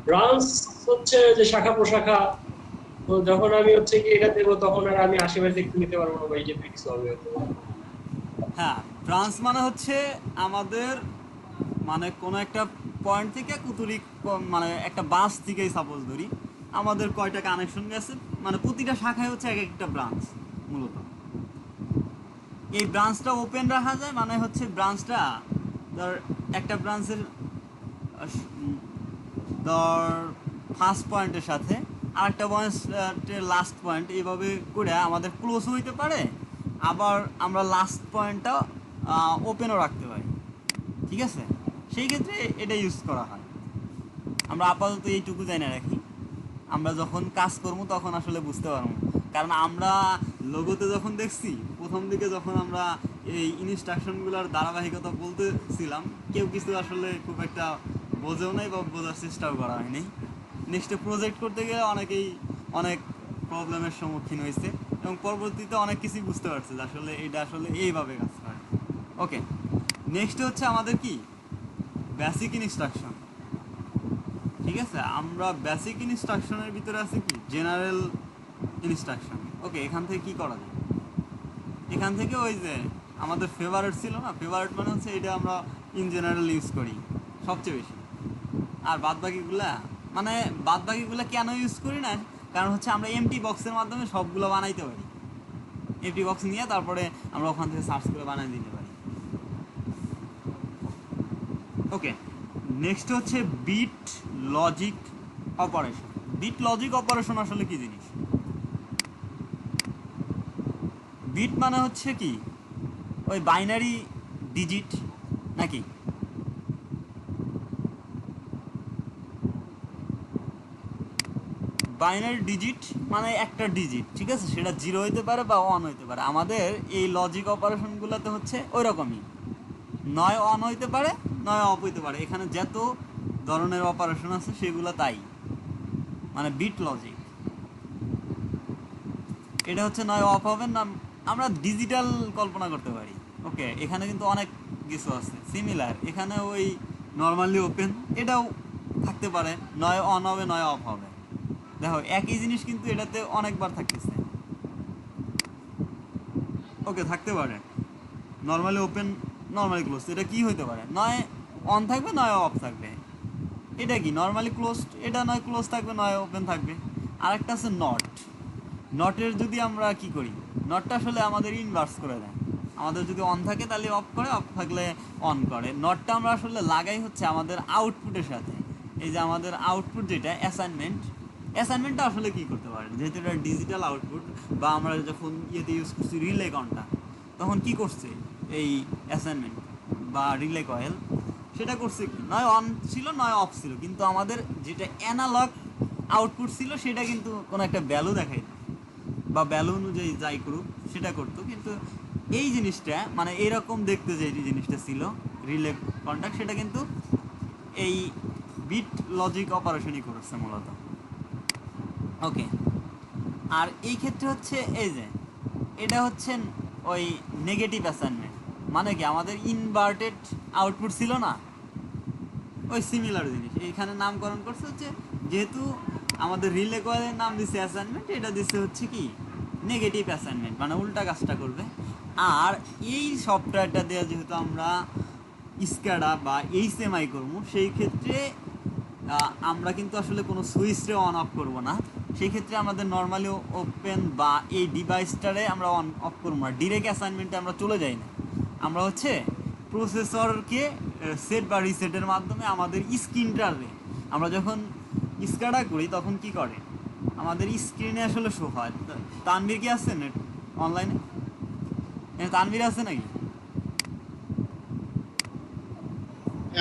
ব্রাঞ্চ হচ্ছে যে শাখা প্রশাখা। তো যখন আমি হচ্ছে কি এটা দেবো, তখন আর আমি আশেপাশে দেখতে নিতে পারবো না, বা এই যে ফিক্স হবে। হ্যাঁ, ব্রাঞ্চ মানে হচ্ছে আমাদের, মানে কোনো একটা পয়েন্ট থেকে কুতুরি, মানে একটা বাস থেকেই সাপোজ ধরি, আমাদের কয়টা কানেকশন গেছে, মানে প্রতিটা শাখায় হচ্ছে এক একটা ব্রাঞ্চ। মূলত এই ব্রাঞ্চটা ওপেন রাখা যায়, মানে হচ্ছে ব্রাঞ্চটা ধর একটা ব্রাঞ্চের ধর ফার্স্ট পয়েন্টের সাথে আরেকটা পয়েন্টের লাস্ট পয়েন্ট, এইভাবে করে আমাদের ক্লোজ হইতে পারে, আবার আমরা লাস্ট পয়েন্টটা ওপেনও রাখতে পারি, ঠিক আছে। সেই ক্ষেত্রে এটা ইউজ করা হয়। আমরা আপাতত এইটুকু জানি রাখি, আমরা যখন কাজ করবো তখন আসলে বুঝতে পারবো। কারণ আমরা লোগোতে যখন দেখছি, প্রথম দিকে যখন আমরা এই ইনস্ট্রাকশনগুলোর ধারাবাহিকতা বলতেছিলাম, কেউ কিছু আসলে খুব একটা বোঝেও নাই বা বোঝার চেষ্টাও করা হয়নি। নেক্সটে প্রজেক্ট করতে গেলে অনেকেই অনেক প্রবলেমের সম্মুখীন হয়েছে, এবং পরবর্তীতে অনেক কিছুই বুঝতে পারছে যে আসলে এটা আসলে এইভাবে কাজ করে। ওকে, নেক্সট হচ্ছে আমাদের কি বেসিক ইনস্ট্রাকশন, ঠিক আছে। আমরা বেসিক ইনস্ট্রাকশনের ভিতরে আছে কি জেনারেল ইনস্ট্রাকশন। ওকে, এখান থেকে কি করা যায়, এখান থেকে ওই যে আমাদের ফেভারিট ছিল না, ফেভারিট মানে হচ্ছে এটা আমরা ইন জেনারেল ইউজ করি সবচেয়ে বেশি। আর বাদবাকিগুলা, মানে বাদবাকিগুলা কেন ইউজ করি না, কারণ হচ্ছে আমরা এমটি বক্সের মাধ্যমে সবগুলো বানাইতে পারি। এমটি বক্স নিয়ে তারপরে আমরা ওখান থেকে সার্চ করে বানিয়ে দিতে পারি। ওকে, নেক্সট হচ্ছে bit logic operation. Bit logic operation আসলে কি জিনিস? বিট মানে হচ্ছে কি ওই বাইনারি ডিজিট নাকি? বাইনারি ডিজিট মানে একটা ডিজিট, ঠিক আছে, সেটা জিরো হইতে পারে বা অন হইতে পারে। আমাদের এই লজিক অপারেশনগুলোতে হচ্ছে ওই রকমই, নয় অন হইতে পারে নয় অফ হইতে পারে। এখানে যত ধরনের অপারেশন আছে সেগুলো তাই, মানে বিট লজিক। এটা হচ্ছে নয় অফ হবে না, আমরা ডিজিটাল কল্পনা করতে পারি। ওকে, এখানে কিন্তু অনেক কিছু আছে সিমিলার। এখানে ওই নর্মালি ওপেন এটাও থাকতে পারে, নয় অন হবে নয় অফ হবে। দেখো একই জিনিস কিন্তু এটাতে অনেকবার থাকতেছে। ওকে, থাকতে পারে নর্মালি ওপেন নর্মালি ক্লোজ। এটা কি হইতে পারে? নয় অন থাকবে নয় অফ থাকবে। এটা কি নর্মালি ক্লোজড, এটা নয় ক্লোজ থাকবে নয় ওপেন থাকবে। আরেকটা আছে নট। নটের যদি আমরা কি করি, নটটা আসলে আমাদের ইনভার্স করে দেয়। আমাদের যদি অন থাকে তাহলে অফ করে, অফ থাকলে অন করে। নটটা আমরা আসলে লাগাই হচ্ছে আমাদের আউটপুটের সাথে। এই যে আমাদের আউটপুট যেটা অ্যাসাইনমেন্টটা আসলে কি করতে পারে, যেহেতু এটা ডিজিটাল আউটপুট, বা আমরা যখন ইয়েতে ইউজ করছি রিলে কন্ট্যাক্ট, তখন কি করছে এই অ্যাসাইনমেন্ট বা রিলে কয়েল, সেটা করছে কি নয় অন ছিল নয় অফ ছিল, কিন্তু আমাদের যেটা অ্যানালগ আউটপুট ছিল সেটা কিন্তু কোনো একটা ভ্যালু দেখাই বা ভ্যালু অনুযায়ী যাই করুক সেটা করতো। কিন্তু এই জিনিসটা মানে এইরকম দেখতে যে জিনিসটা ছিল রিলে কন্ট্যাক্ট, সেটা কিন্তু এই বিট লজিক অপারেশনই করেছে মূলত। ওকে, আর এই ক্ষেত্রে হচ্ছে এই যে এটা হচ্ছে ওই নেগেটিভ অ্যাসাইনমেন্ট। মানে কি আমাদের ইনভার্টেড আউটপুট ছিল না, ওই সিমিলার জিনিস এখানে নামকরণ করছে হচ্ছে, যেহেতু আমাদের রিলে কয়েলের নাম দিচ্ছে অ্যাসাইনমেন্ট, এটা দিচ্ছে হচ্ছে কি নেগেটিভ অ্যাসাইনমেন্ট, মানে উল্টা কাজটা করবে। আর এই সফটওয়্যারটা দেওয়া যেহেতু আমরা স্ক্যাডা বা এইচএমআই করবো, সেই ক্ষেত্রে আমরা কিন্তু আসলে কোনো সুইচে অন অফ করবো না। সেই ক্ষেত্রে আমাদের নর্মালি ওপেন বা এই ডিভাইসটারে আমরা অন অফ করবো না, ডিরেক্ট অ্যাসাইনমেন্টে আমরা চলে যাই না। আমরা হচ্ছে প্রসেসরকে সেট বা রিসেটের মাধ্যমে আমাদের স্ক্রিনটারে আমরা যখন স্ক্যাডা করি তখন কি করে, আমাদের স্ক্রিনে আসলে শো হয়। তানভীর কি আছে নেট অনলাইনে? তানভীর আছে নাকি?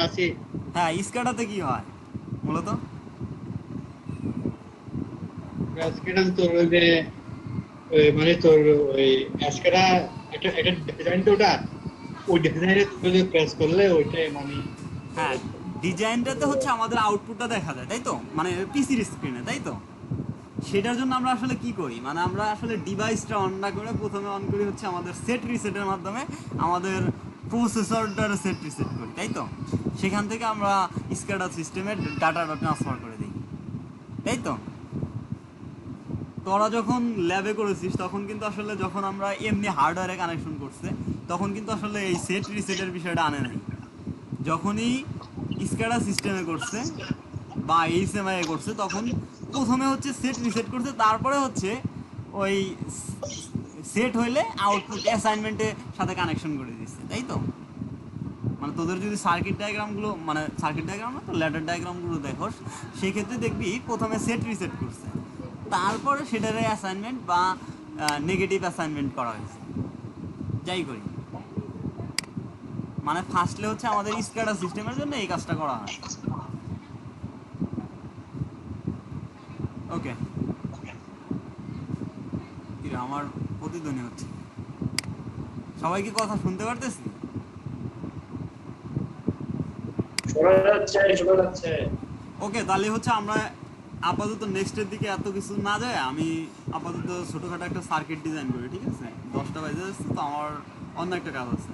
আছি। হ্যাঁ, স্ক্যাডাতে কি হয় মূলত? আজকেটা তোর ওই যে মানে তোর ওই আজকেটা একটা একটা ডিজাইন তো ওটা, ওই ডিজাইনে তুই প্রেস করলে ওইটাই মানে হ্যাঁ, ডিজাইনটাতে হচ্ছে আমাদের আউটপুটটা দেখা যায়, তাই তো, মানে পিসির স্ক্রিনে, তাই তো। সেটার জন্য আমরা আসলে কি করি, মানে আমরা আসলে ডিভাইসটা অন না করে প্রথমে অন করি হচ্ছে আমাদের সেট রিসেটের মাধ্যমে আমাদের প্রসেসরটার সেট রিসেট করি, তাই তো। সেখান থেকে আমরা স্ক্যাডা সিস্টেমের ডাটাটা ট্রান্সফার করে দিই, তাই তো। তোরা যখন ল্যাবে করেছিস তখন কিন্তু আসলে যখন আমরা এমনি হার্ডওয়্যারে কানেকশন করছে তখন কিন্তু আসলে এই সেট রিসেটের বিষয়টা আনে নাই। যখনই স্ক্যাডা সিস্টেমে করছে বা এইচএমআই করছে তখন প্রথমে হচ্ছে সেট রিসেট করছে, তারপরে হচ্ছে ওই সেট হইলে আউটপুট অ্যাসাইনমেন্টের সাথে কানেকশন করে দিচ্ছে, তাই তো। মানে তোদের যদি সার্কিট ডায়াগ্রামগুলো, মানে সার্কিট ডায়াগ্রাম না তো ল্যাডার ডায়াগ্রামগুলো দেখোস, সেই ক্ষেত্রে দেখবি প্রথমে সেট রিসেট করছে, তারপরে সেটারে অ্যাসাইনমেন্ট বা নেগেটিভ অ্যাসাইনমেন্ট করা হয়েছে। যাই করি, মানে ফার্স্টলে হচ্ছে আমাদের স্ক্যাডা সিস্টেমের জন্য এই কাজটা করা হয়। ওকে, আমার প্রতিধ্বনি হচ্ছে, সবাই কি কথা শুনতে পারতেছি? শোনা যাচ্ছে, শোনা যাচ্ছে। ওকে, তাহলে হচ্ছে আমরা আপাতত নেক্সটের দিকে এত কিছু না যায়, আমি আপাতত ছোটোখাটো একটা সার্কিট ডিজাইন করি, ঠিক আছে। 10টা বাজে যাচ্ছে তো আমার অন্য একটা কাজ আছে।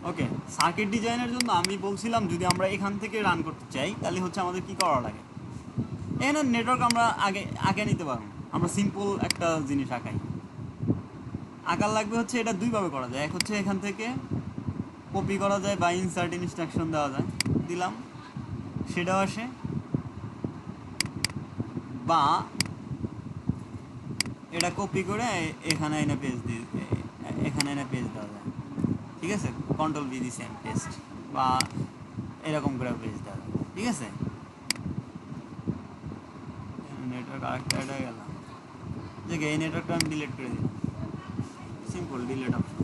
ওকে, সার্কিট ডিজাইনের জন্য আমি বলছিলাম যদি আমরা এখান থেকে রান করতে চাই তাহলে হচ্ছে আমাদের কি করা লাগে। এখানে নেটওয়ার্ক আমরা আগে নিতে পারবো, আমরা সিম্পল একটা জিনিস আঁকার লাগবে হচ্ছে, এটা দুইভাবে করা যায়। এক হচ্ছে এখান থেকে কপি করা যায় বা ইনসার্ট ইনস্ট্রাকশন দেওয়া যায়, দিলাম, সেটাও আসে, বা এটা কপি করে এখানে এনে পেজ দেওয়া যায়, ঠিক আছে। কন্ট্রোল ভি দিছি আমি পেস্ট, বা এরকম করে পেজ দেওয়া যাবে, ঠিক আছে। নেটওয়ার্ক আরেকটা এটা গেলাম যে এই নেটওয়ার্কটা আমি ডিলিট করে দিলাম, সিম্পল ডিলিট অপশন।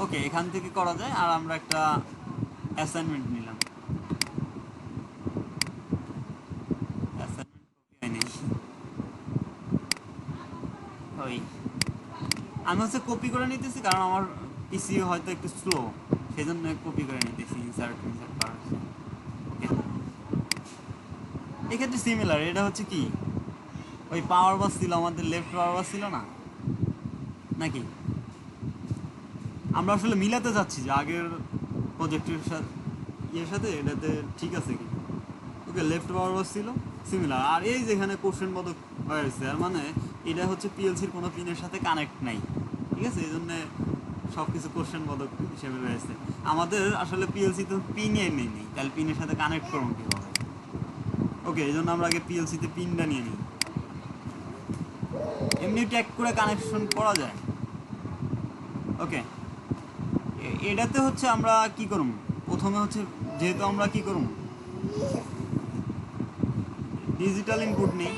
ওকে, এখান থেকে করা যায়। আর আমরা একটা অ্যাসাইনমেন্ট নিলাম, অ্যাসাইনমেন্ট কপি হয়নি ওই আমি হচ্ছে কপি করে নিতেছি, কারণ আমার পিসি হয়তো একটু স্লো, সেই জন্য কপি করে নিতেছি ইনসার্ট করার। ওকে, এক্ষেত্রে সিমিলার। এটা হচ্ছে কি ওই পাওয়ার বাস ছিল আমাদের, লেফট পাওয়ার বাস ছিল না নাকি? আমরা আসলে মিলাতে যাচ্ছি যে আগের প্রজেক্টের সাথে ইয়ের সাথে এটাতে ঠিক আছে কি। ওকে, লেফট পাওয়ার বাস ছিল সিমিলার। আর এই যেখানে কোশ্চেন পদক হয়েছে, আর মানে এটা হচ্ছে পিএলসির কোনো পিনের সাথে কানেক্ট নাই, ঠিক আছে। এই জন্যে সব কিছু কোশ্চেন পদক হিসেবে রয়েছে। আমাদের আসলে পিএলসি তো পিনই নেই, তাহলে পিনের সাথে কানেক্ট করুন কীভাবে? ওকে, এই জন্য আমরা আগে পিএলসিতে পিনটা নিয়ে নিই। এমনি ট্যাগ করে কানেকশন করা যায়। ওকে, এটাতে হচ্ছে আমরা কি করব? প্রথমে হচ্ছে যেহেতু আমরা কি করব, ডিজিটাল ইনপুট নেই,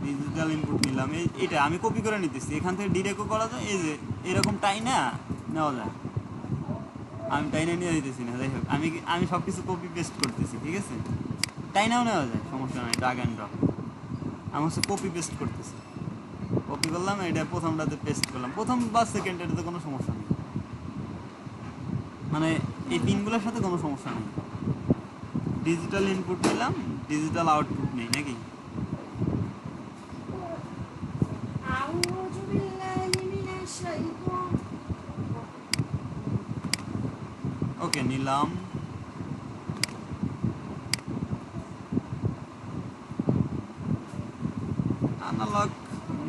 ডিজিটাল ইনপুট নিলাম। এটা আমি কপি করে নিতেছি, এখান থেকে ডিরেক্টও করা যায়। এই যে এরকম টাইনা নেওয়া যায়, আমি টাইনা নিয়ে দিতেছি না। যাই হোক, আমি সব কিছু কপি পেস্ট করতেছি, ঠিক আছে। টাইনাও নেওয়া যায়, সমস্যা নাই, ড্রাগ অ্যান্ড ড্রপ। আমি হচ্ছে কপি পেস্ট করতেছি, কপি করলাম, এটা প্রথমটাতে পেস্ট করলাম, প্রথম বা সেকেন্ড, এটাতে কোনো সমস্যা নেই, মানে এই পিনগুলোর সাথে কোনো সমস্যা নেই। ডিজিটাল ইনপুট নিলাম, ডিজিটাল আউটপুট নেই নাকি? ওকে, নিলাম। অ্যানালগ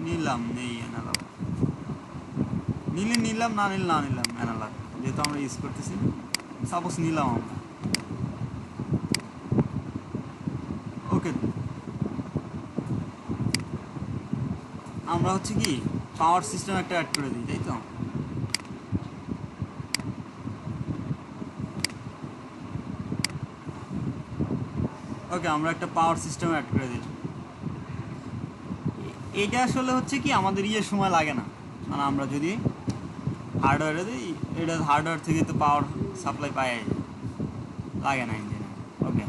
নিলাম, নেই অ্যানালগ। নিলে নিলাম, না নিলে না নিলাম অ্যানালগ, যেহেতু আমরা ইউজ করতেছি। সাপোজ নিলাম আমরা। ওকে, আমরা হচ্ছে কি পাওয়ার সিস্টেম একটা অ্যাড করে দিই, তাই তো। ওকে, আমরা একটা পাওয়ার সিস্টেম অ্যাড করে দিই। এটা আসলে হচ্ছে কি আমাদের সময় লাগে না, মানে আমরা যদি হার্ডওয়্যারে দিই, এটা হার্ডওয়্যার থেকে তো পাওয়ার সাপ্লাই পাই যায়, লাগে না ইঞ্জিনে। ওকে,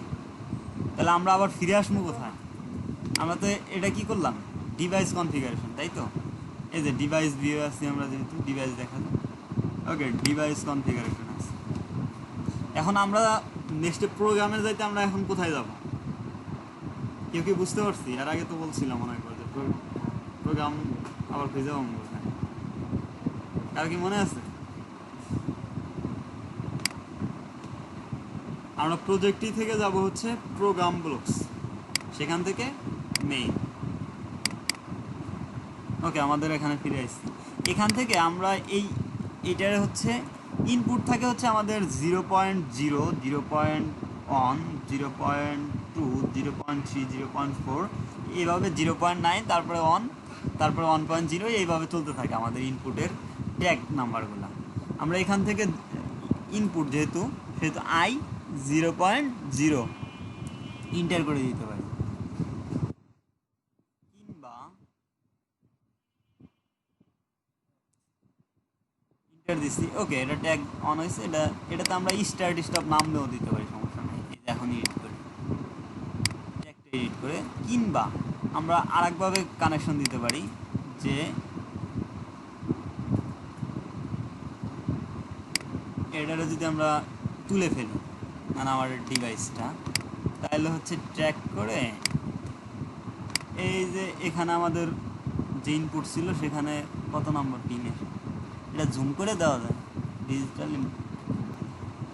তাহলে আমরা আবার ফিরে আসবো কোথায়? আমরা তো এটা কি করলাম, ডিভাইস কনফিগারেশন, তাই তো। এই যে ডিভাইস ভিউ আছে, আমরা যেহেতু ডিভাইস দেখালাম। ওকে, ডিভাইস কনফিগারেশন আছে। এখন আমরা নেক্সট প্রোগ্রামে যাইতে আমরা এখন কোথায় যাব? কেউ কি বুঝতে পারছি? আর আগে তো বলছিলাম অনেক কথা, প্রোগ্রাম আবার খুঁজে পাবো কোথায়? আর কি মনে আছে? আমরা প্রজেক্টটি থেকে যাব হচ্ছে প্রোগ্রাম ব্লকস, সেখান থেকে মেইন। ওকে, আমাদের এখানে ফিরে আসছি। এখান থেকে আমরা এইটার হচ্ছে ইনপুট থাকে হচ্ছে আমাদের 0.0, 0.1, 0.2, 0.3, 0.4, এইভাবে 0.9, তারপরে 1, তারপরে 1.0, এইভাবে চলতে থাকে আমাদের ইনপুটের ট্যাগ নাম্বারগুলো। আমরা এখান থেকে ইনপুট যেহেতু আই 0.0 ইন্টার করে দিতে পারি, কিংবা দিচ্ছি। ওকে, এটা ট্যাগ অন হয়েছে, এটাতে আমরা স্টার্ট স্টপ নাম দিয়েও দিতে পারি, সমস্যা নেই। এই যে এখন এডিট করি, ট্যাগটা এডিট করে। কিংবা আমরা আরেকভাবে কানেকশন দিতে পারি, যে এটারে যদি আমরা তুলে ফেলি, মানে আমার ডিভাইসটা, তাহলে হচ্ছে ট্র্যাক করে এই যে এখানে আমাদের যে ইনপুট ছিল সেখানে কত নম্বর পিনের, এটা জুম করে দেওয়া যায় ডিজিটাল।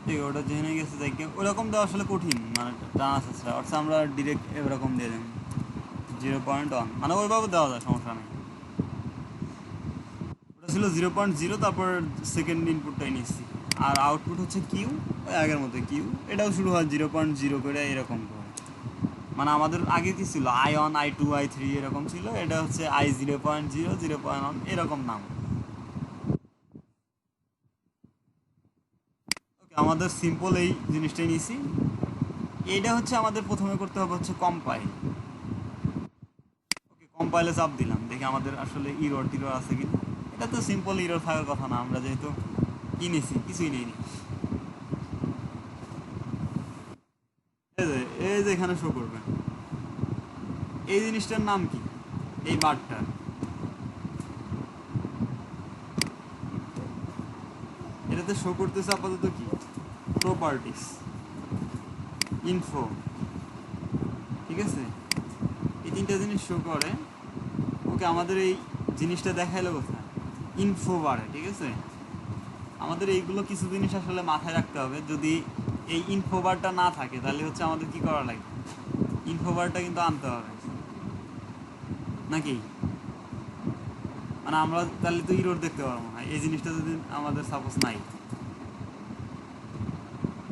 ঠিক, ওটা জেনে গেছে যাই, ওরকম দেওয়া আসলে কঠিন, মানে টানা চেষ্টা। অর্থাৎ আমরা ডিরেক্ট এরকম দিয়ে দেন 0.1, মানে ওইভাবে দেওয়া যায়, সমস্যা নেই। ওটা ছিল 0.0, তারপর সেকেন্ড ইনপুটটাই নিচ্ছি। আর আউটপুট হচ্ছে কিউ, ওই আগের মতো কিউ। এটাও শুরু হয় 0.0 করে, এরকম করে। মানে আমাদের আগে কি ছিল, I1, I2, I3 এরকম ছিল, এটা হচ্ছে I 0.0, 0.1 এরকম নাম। আমাদের সিম্পল এই জিনিসটাই নিছি। এইটা হচ্ছে আমাদের প্রথমে করতে হবে হচ্ছে কম্পাইল। ওকে, কম্পাইলে চাপ দিলাম, দেখি আমাদের আসলে ইরর টিরর আছে কিনা। এটা তো সিম্পল ইরর থাকার কথা না, আমরা যেহেতু কিনেছি কিছুই নেই। এই যে এখানে শো করবে, এই জিনিসটার নাম কি, এই বারটা, এটাতে শো করতেছে আপাতত কি প্রপার্টিস ইনফো, ঠিক আছে, এই তিনটা জিনিস শো করে। ওকে, আমাদের এই জিনিসটা দেখাইলো কোথায়, ইনফো বারে, ঠিক আছে। আমাদের এইগুলো কিছু জিনিস আসলে মাথায় রাখতে হবে। যদি এই ইনফো বারটা না থাকে তাহলে হচ্ছে আমাদের কি করা লাগবে, ইনফো বারটা কিন্তু আনতে হবে নাকি। মানে আমরা তাহলে তো ইরোর দেখতে পারবো না। এই জিনিসটা যদি আমাদের সাপোজ নাই,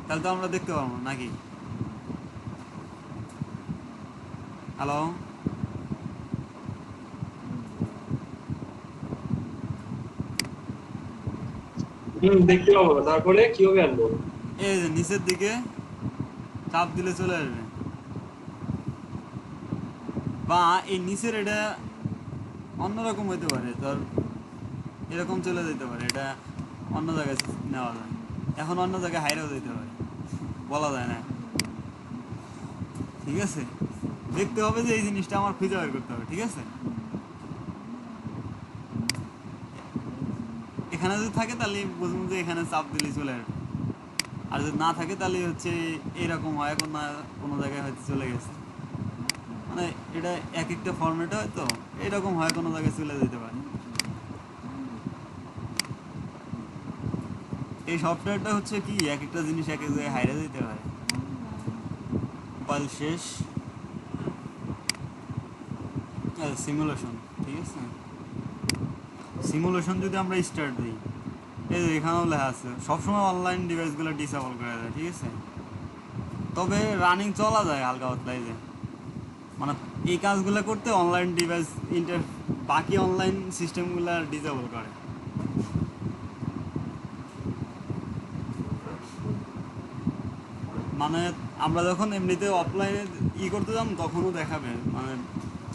তাহলে তো আমরা দেখতে পারবো না নাকি। হ্যালো, দেখতে পাবো, তারপরে কিভাবে আনবো? এই যে নিচের দিকে চাপ দিলে চলে আসবে, বা এই নিচের এটা অন্যরকম হইতে পারে, ধর এরকম চলে যেতে পারে, এটা অন্য জায়গায় নেওয়া যায়, এখন অন্য জায়গায় হাইরেও যেতে পারে, বলা যায় না, ঠিক আছে। দেখতে হবে যে এই জিনিসটা আমার খুঁজে বের করতে হবে, ঠিক আছে। এখানে যদি থাকে তাহলে বুঝবো যে এখানে চাপ দিলে চলে আসবে, আর যদি না থাকে তাহলে হচ্ছে এইরকম হয়, এখন না কোনো জায়গায় হয়তো চলে গেছে, মানে এটা এক একটা ফরম্যাটে হয়তো এরকম হয়, কোনো জায়গায় চলে যেতে পারে। এই সফটওয়্যারটা হচ্ছে কি এক একটা জিনিস এক এক জায়গায় হাইরে দিতে পারে। কম্পাইল শেষ, সিমুলেশন, ঠিক আছে। সিমুলেশন যদি আমরা স্টার্ট দিই, এই যে এখানেও লেখা আছে সবসময় অনলাইন ডিভাইসগুলো ডিসেবল করে দেয়, ঠিক আছে। তবে রানিং চলা যায় হালকা পাতলা, এই যে মানে এই কাজগুলো করতে অনলাইন ডিভাইস বাকি অনলাইন সিস্টেমগুলো ডিসেবল করে। মানে আমরা যখন এমনিতে অফলাইনে করতে যাম তখনও দেখাবে, মানে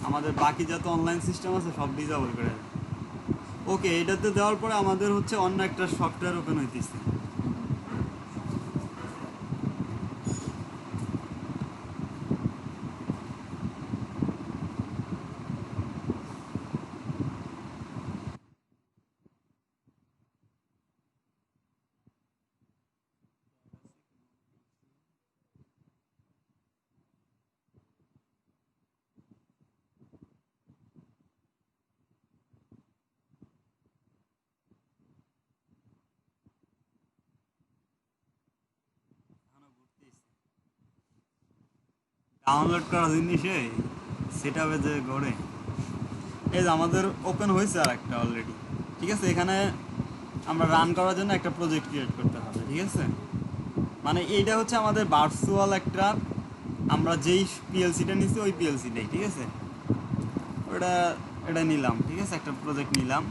আমাদের বাকি যত অনলাইন সিস্টেম আছে সব ডিসেবল করে দেয়। ওকে, এটাতে দেওয়ার পরে আমাদের হচ্ছে অন্য একটা সফটওয়্যার ওপেন হইতেছে। ডাউনলোড করা জিনিসে সেটা যে গড়ে, এই যে আমাদের ওপেন হয়েছে আর একটা অলরেডি, ঠিক আছে। এখানে আমরা রান করার জন্য একটা প্রজেক্ট ক্রিয়েট করতে হবে, ঠিক আছে। মানে এইটা হচ্ছে আমাদের ভার্চুয়াল একটা, আমরা যেই পিএলসিটা নিচ্ছি ওই পিএলসিটাই, ঠিক আছে। ওটা এটা নিলাম, ঠিক আছে, একটা প্রজেক্ট নিলাম।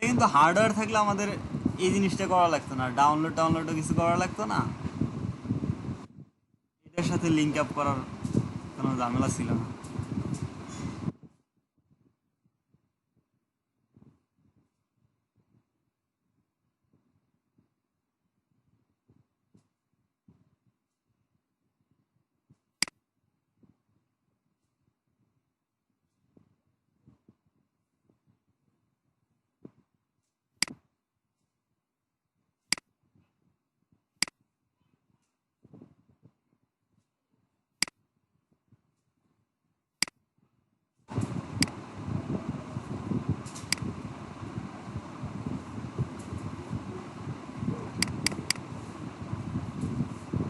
এটা কিন্তু হার্ডওয়্যার থাকলে আমাদের এই জিনিসটা করা লাগতো না, ডাউনলোডও কিছু করা লাগতো না, এটার সাথে লিঙ্ক আপ করার কোনো ঝামেলা ছিল না।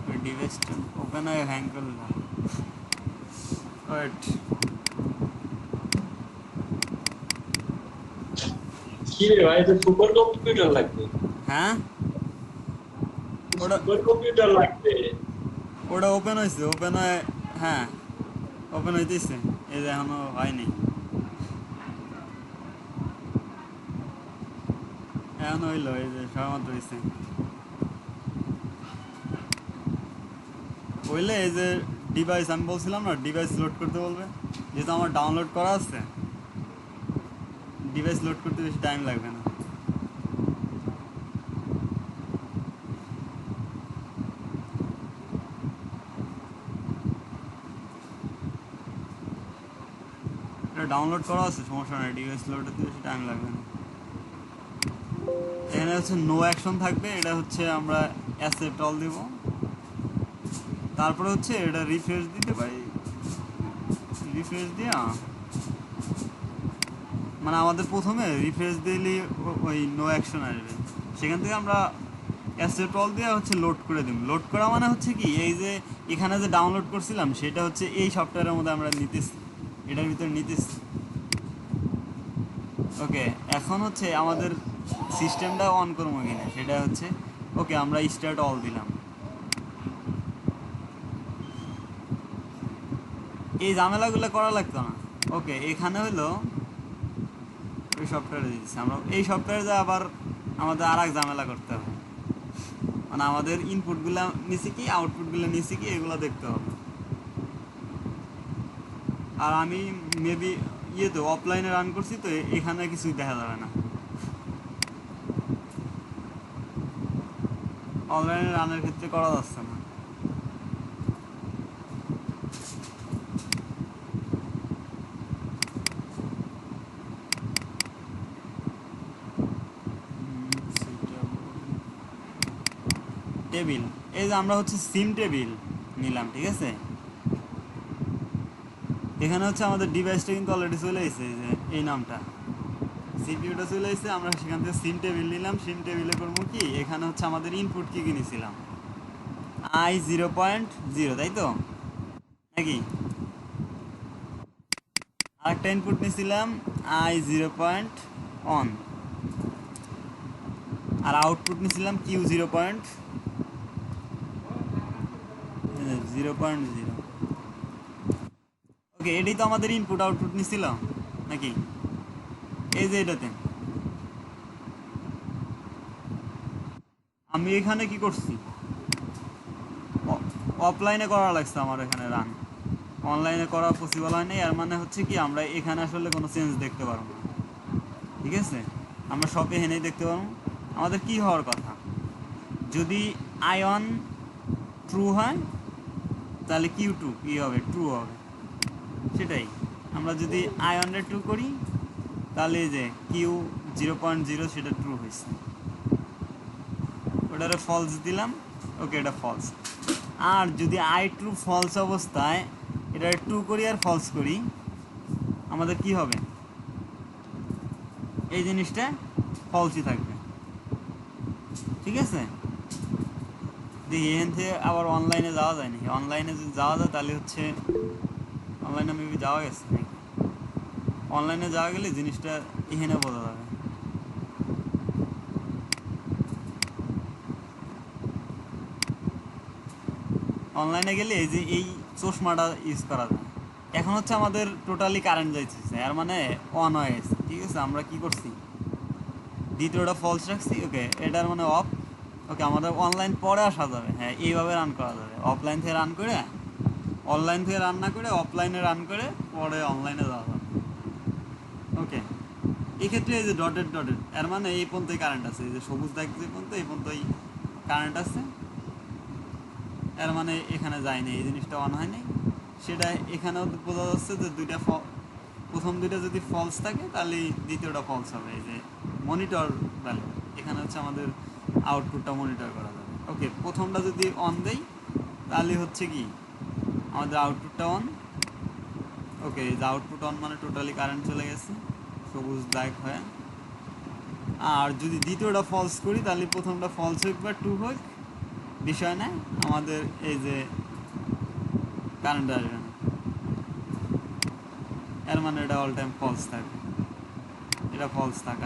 ওই ডিভাইসটা ওপেন হয়ে হ্যাং করলাম, ওয়েট, কি রে ভাই, তো সুপার কম্পিউটার লাগবে, হ্যাঁ ওটা সুপার কম্পিউটার লাগবে। ওটা ওপেন হয়েছে, ওপেন হয়ে, হ্যাঁ ওপেন হইতেছে, এই যে এখনো হয়নি। এখন হইলো, এই যে সবেমাত্র হইছে। হইলে এই যে ডিভাইস, আমি বলছিলাম না ডিভাইস লোড করতে বলবে, যেহেতু আমার ডাউনলোড করা আছে, ডিভাইস লোড করতে বেশি টাইম লাগবে না। এটা ডাউনলোড করা আছে, সমস্যা নেই, ডিভাইস লোড করতে বেশি টাইম লাগবে না। এখানে হচ্ছে নো অ্যাকশন থাকবে, এটা হচ্ছে আমরা অ্যাকসেপ্ট অল দিব। তারপরে হচ্ছে এটা রিফ্রেশ দিতে পারি, রিফ্রেশ দিয়া মানে আমাদের প্রথমে রিফ্রেশ দিলে ওই নো অ্যাকশন আসবে, সেখান থেকে আমরা অ্যাকসেপ্ট অল দিয়ে হচ্ছে লোড করে দিব। লোড করা মানে হচ্ছে কি, এই যে এখানে যে ডাউনলোড করছিলাম সেটা হচ্ছে এই সফটওয়্যারের মধ্যে আমরা নিতেছি, এটার ভিতরে নিতেছি। ওকে, এখন হচ্ছে আমাদের সিস্টেমটা অন করবো কিনা সেটা হচ্ছে, ওকে আমরা স্টার্ট অল দিলাম। এই ঝামেলাগুলো করা লাগতো না। ওকে, এখানে হলো ওই সফটওয়্যারে দিচ্ছি আমরা, এই সফটওয়্যারে আবার আমাদের আর এক ঝামেলা করতে হবে, মানে আমাদের ইনপুটগুলো নিচে কি আউটপুটগুলো নিচে কি এগুলো দেখতে হবে। আর আমি মেবি তো অফলাইনে রান করছি, তো এখানে কিছুই দেখা যাবে না। অনলাইনে রানের ক্ষেত্রে করা যাচ্ছে না। টেবিল, এই যে আমরা হচ্ছে সিম টেবিল নিলাম, ঠিক আছে। এখানে হচ্ছে আমাদের ডিভাইসটা কিন্তু অলরেডি চলে এসেছে, এই যে এই নামটা সিপিইউটা চলে এসেছে, আমরা সেখান থেকে সিম টেবিল নিলাম। সিম টেবিলে করবো কি, এখানে হচ্ছে আমাদের ইনপুট কি কিনেছিলাম i0.0, তাই তো নাকি? আরেকটা ইনপুট নিয়েছিলাম i0.1, আর আউটপুট নিয়েছিলাম Q0.0. ওকে, এটাই তো আমাদের ইনপুট আউটপুট নিছিল নাকি? এই যে এটাতে আমি এখানে কি করছি, অফলাইনে করা লাগছে আমার এখানে রান, অনলাইনে করা পসিবল হয় নাই। আর মানে হচ্ছে কি, আমরা এখানে আসলে কোনো চেঞ্জ দেখতে পারবো না, ঠিক আছে। আমরা সব এখানেই দেখতে পারবো। আমাদের কি হওয়ার কথা, যদি i1 ট্রু হয় তাহলে Q2 কি হবে, ট্রু হবে, সেটাই। আমরা যদি i1 ট্রু করি তাহলে যে Q0.0 সেটা ট্রু হয়েছে, ওটারে ফলস দিলাম। ওকে, এটা ফলস। আর যদি i2 ফলস অবস্থায় এটা ট্রু করি আর ফলস করি, আমাদের কি হবে, এই জিনিসটা ফলসই থাকবে, ঠিক আছে। দেখি এখান থেকে আবার অনলাইনে যাওয়া যায় নাকি, অনলাইনে যদি যাওয়া যায় তাহলে হচ্ছে, অনলাইনে মেবি যাওয়া গেছে নাকি, অনলাইনে যাওয়া গেলে জিনিসটা এখানে বোঝা যাবে। অনলাইনে গেলে এই যে এই চশমাটা ইউজ করা যায়। এখন হচ্ছে আমাদের টোটালি কারেন্ট যাইতেছে, আর মানে অন হয়ে গেছে, ঠিক আছে। আমরা কি করছি, দ্বিতীয়টা ফলস রাখছি। ওকে, এটার মানে অফ। ওকে, আমাদের অনলাইন পরে আসা যাবে, হ্যাঁ এইভাবে রান করা যাবে, অফলাইন থেকে রান করে, অনলাইন থেকে রান না করে অফলাইনে রান করে পরে অনলাইনে যাওয়া যাবে। ওকে, এক্ষেত্রে এই যে ডটেড ডটেড, এর মানে এই পর্যন্তই কারেন্ট আছে, এই যে সবুজ দাগ যে পর্যন্ত এই পর্যন্তই কারেন্ট আছে, এর মানে এখানে যায়নি, এই জিনিসটা অন হয়নি। সেটা এখানেও বোঝা যাচ্ছে যে দুইটা প্রথম দুইটা যদি ফলস থাকে তাহলে দ্বিতীয়টা ফলস হবে, এই যে মনিটর ভ্যালু, এখানে হচ্ছে আমাদের আউটপুটটা মনিটর করা যাবে। ওকে, প্রথমটা যদি অন দেই তাহলে হচ্ছে কি আমাদের আউটপুটটা অন। ওকে, এই যে আউটপুট অন মানে টোটালি কারেন্ট চলে গেছে সবুজ দাগ হয়ে। আর যদি দ্বিতীয়টা ফলস করি তাহলে প্রথমটা ফলস হোক বা ট্রু হোক বিষয় না, আমাদের এই যে কারেন্ট আসবে না, এর মানে এটা অল টাইম ফলস থাকবে, এটা ফলস থাকার